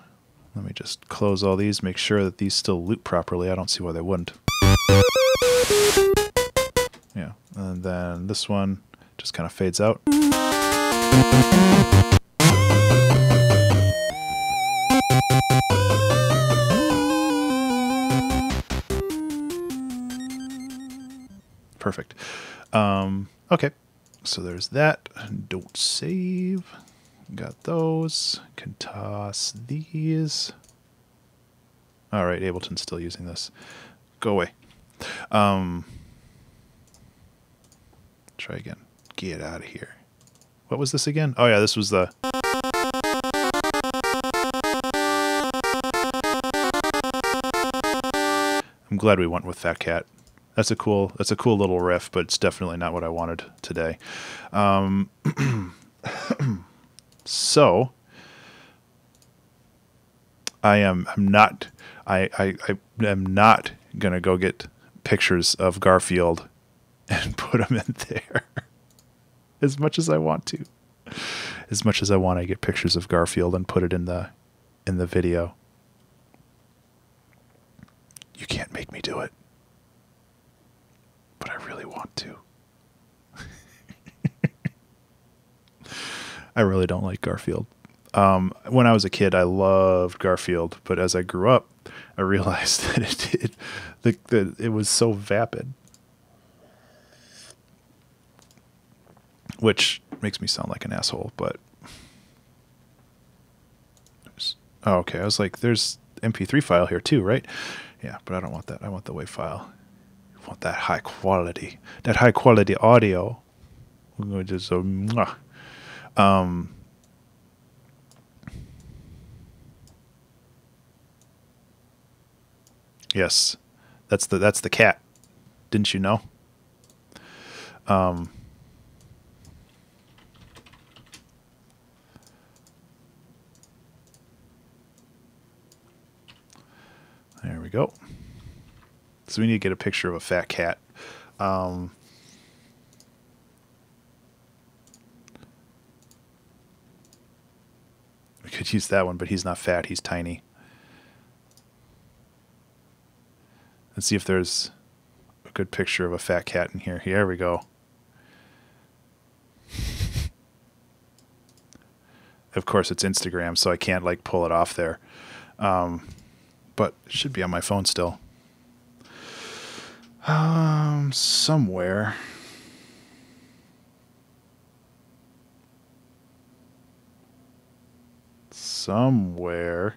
let me just close all these, make sure that these still loop properly. I don't see why they wouldn't. Yeah, and then this one just kind of fades out. Perfect. Okay, so there's that. Don't save. Got those. Can toss these. All right, Ableton's still using this. Go away. Try again. Get out of here. What was this again? Oh yeah, this was the... I'm glad we went with Fat Cat. That's a cool little riff, but it's definitely not what I wanted today. So I'm not gonna go get pictures of Garfield and put them in there. As much as I want to. As much as I want to get pictures of Garfield and put it in the video. You can't make me do it. But I really want to. I really don't like Garfield. When I was a kid, I loved Garfield, but as I grew up, I realized that it was so vapid, which makes me sound like an asshole. But oh, okay, I was like, "There's MP3 file here too, right?" Yeah, but I don't want that. I want the WAV file. I want that high quality audio. We're going to just yes, that's the cat. Didn't you know? There we go. So we need to get a picture of a fat cat. We could use that one, but he's not fat. He's tiny. Let's see if there's a good picture of a fat cat in here. Here we go. Of course, it's Instagram, so I can't like pull it off there. But it should be on my phone still. Somewhere. Somewhere.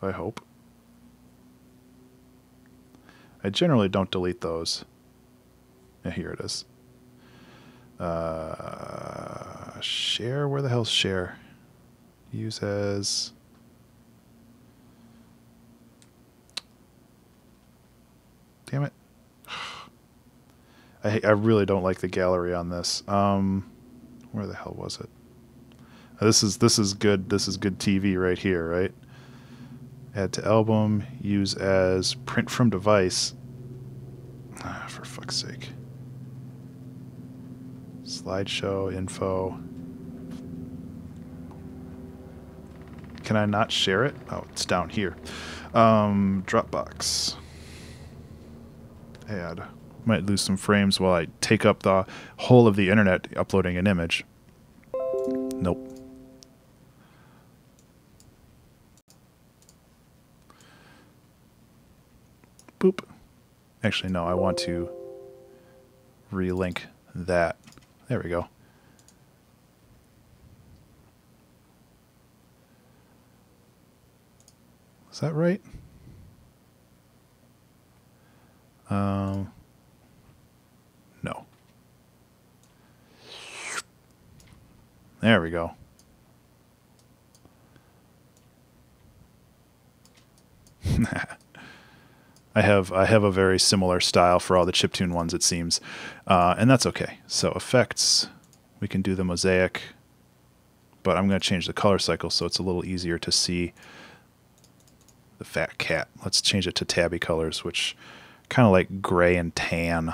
I hope. I generally don't delete those. Yeah, here it is. Share? Where the hell's share? Use as... Damn it. I really don't like the gallery on this. Where the hell was it? This is good. This is good TV right here, right? Add to album. Use as print from device. For fuck's sake. Slideshow info. Can I not share it? Oh, it's down here. Dropbox. Add. Might lose some frames while I take up the whole of the internet uploading an image. Nope. Boop. Actually, no, I want to relink that. There we go. Is that right? No. There we go. I have a very similar style for all the chiptune ones, it seems, and that's okay. So effects, we can do the mosaic, but I'm going to change the color cycle so it's a little easier to see the fat cat. Let's change it to tabby colors, which kind of like gray and tan.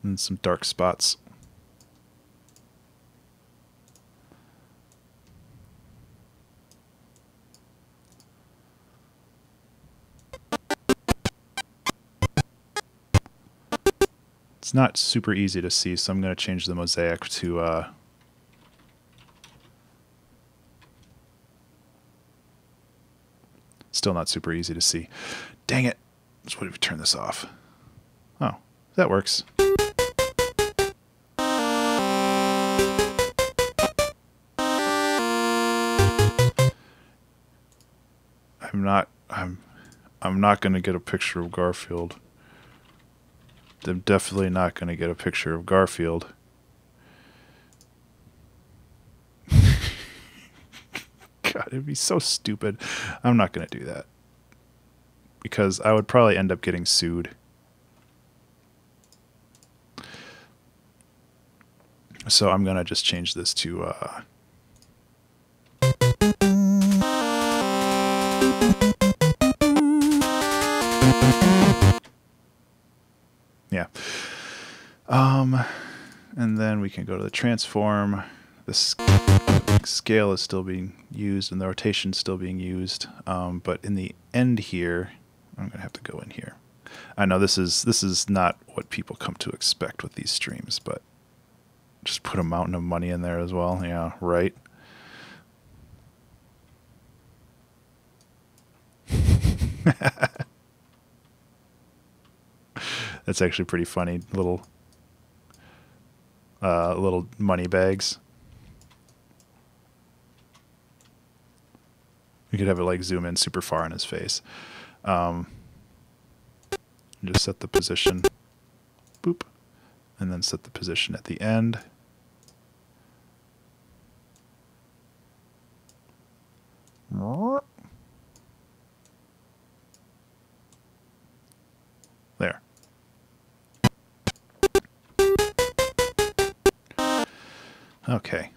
And some dark spots. It's not super easy to see, so I'm going to change the mosaic to still not super easy to see. Dang it. Just what if we turn this off? Oh, that works. I'm not going to get a picture of Garfield. I'm definitely not going to get a picture of Garfield. God, it'd be so stupid. I'm not going to do that. Because I would probably end up getting sued. So I'm going to just change this to... yeah. And then we can go to the transform. The scale is still being used and the rotation is still being used. But in the end here, I'm going to have to go in here. I know this is not what people come to expect with these streams, but just put a mountain of money in there as well. Yeah, right. That's actually pretty funny. Little money bags. We could have it like zoom in super far on his face. Just set the position. Boop. And then set the position at the end. Okay.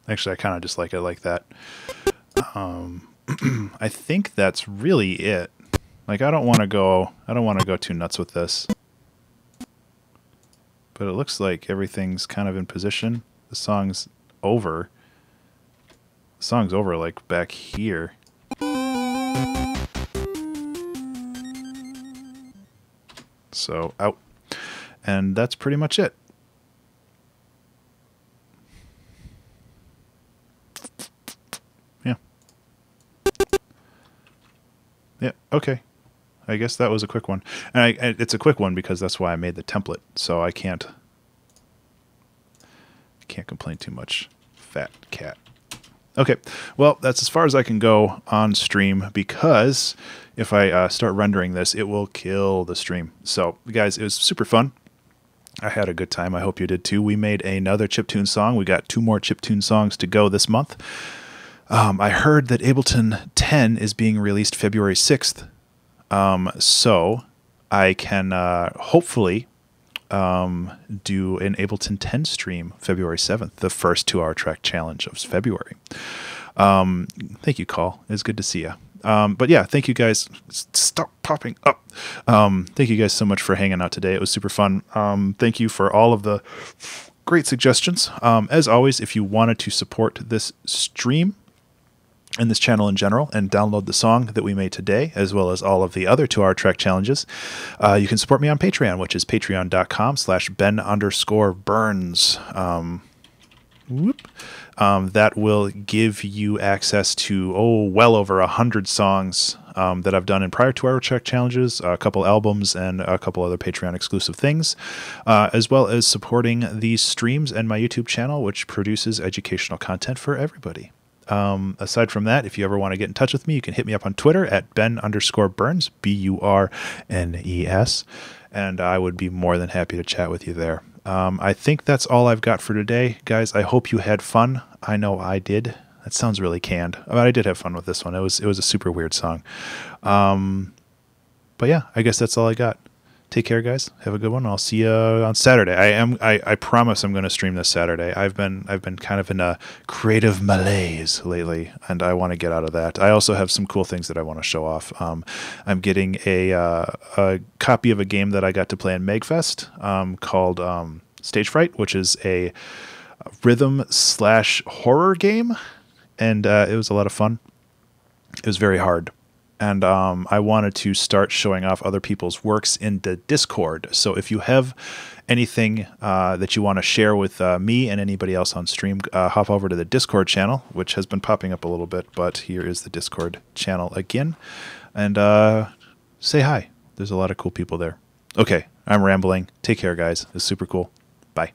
Actually, I kind of just like it like that. I think that's really it. Like, I don't want to go too nuts with this. But it looks like everything's kind of in position. The song's over. The song's over, like, back here. So, out. And that's pretty much it. Yeah. Yeah, okay. I guess that was a quick one. And it's a quick one because that's why I made the template. So I can't complain too much. Fat cat. Okay, well, that's as far as I can go on stream because if I start rendering this, it will kill the stream. So, guys, it was super fun. I had a good time. I hope you did too. We made another chiptune song. We got 2 more chiptune songs to go this month. I heard that Ableton 10 is being released February 6th. So I can hopefully do an Ableton 10 stream February 7th, the first 2-hour track challenge of February. Thank you, Call. It's good to see you. But yeah, thank you guys. Stop popping up. Thank you guys so much for hanging out today. It was super fun. Thank you for all of the great suggestions. As always, if you wanted to support this stream and this channel in general and download the song that we made today, as well as all of the other 2-hour track challenges, you can support me on Patreon, which is patreon.com/Ben_Burns. That will give you access to, well over 100 songs that I've done in prior 2-hour track challenges, a couple albums, and a couple other Patreon exclusive things, as well as supporting these streams and my YouTube channel, which produces educational content for everybody. Aside from that, if you ever want to get in touch with me, you can hit me up on Twitter at Ben_Burns, BURNES, and I would be more than happy to chat with you there. I think that's all I've got for today, guys. I hope you had fun. I know I did. That sounds really canned, but I did have fun with this one. It was a super weird song. But yeah, I guess that's all I got. Take care, guys. Have a good one. I'll see you on Saturday. I promise I'm going to stream this Saturday. I've been kind of in a creative malaise lately, and I want to get out of that. I also have some cool things that I want to show off. I'm getting a copy of a game that I got to play in MegFest called Stage Fright, which is a rhythm/horror game, and it was a lot of fun. It was very hard. And I wanted to start showing off other people's works in the Discord. So if you have anything that you want to share with me and anybody else on stream, hop over to the Discord channel, which has been popping up a little bit. But here is the Discord channel again. And say hi. There's a lot of cool people there. Okay, I'm rambling. Take care, guys. It's super cool. Bye.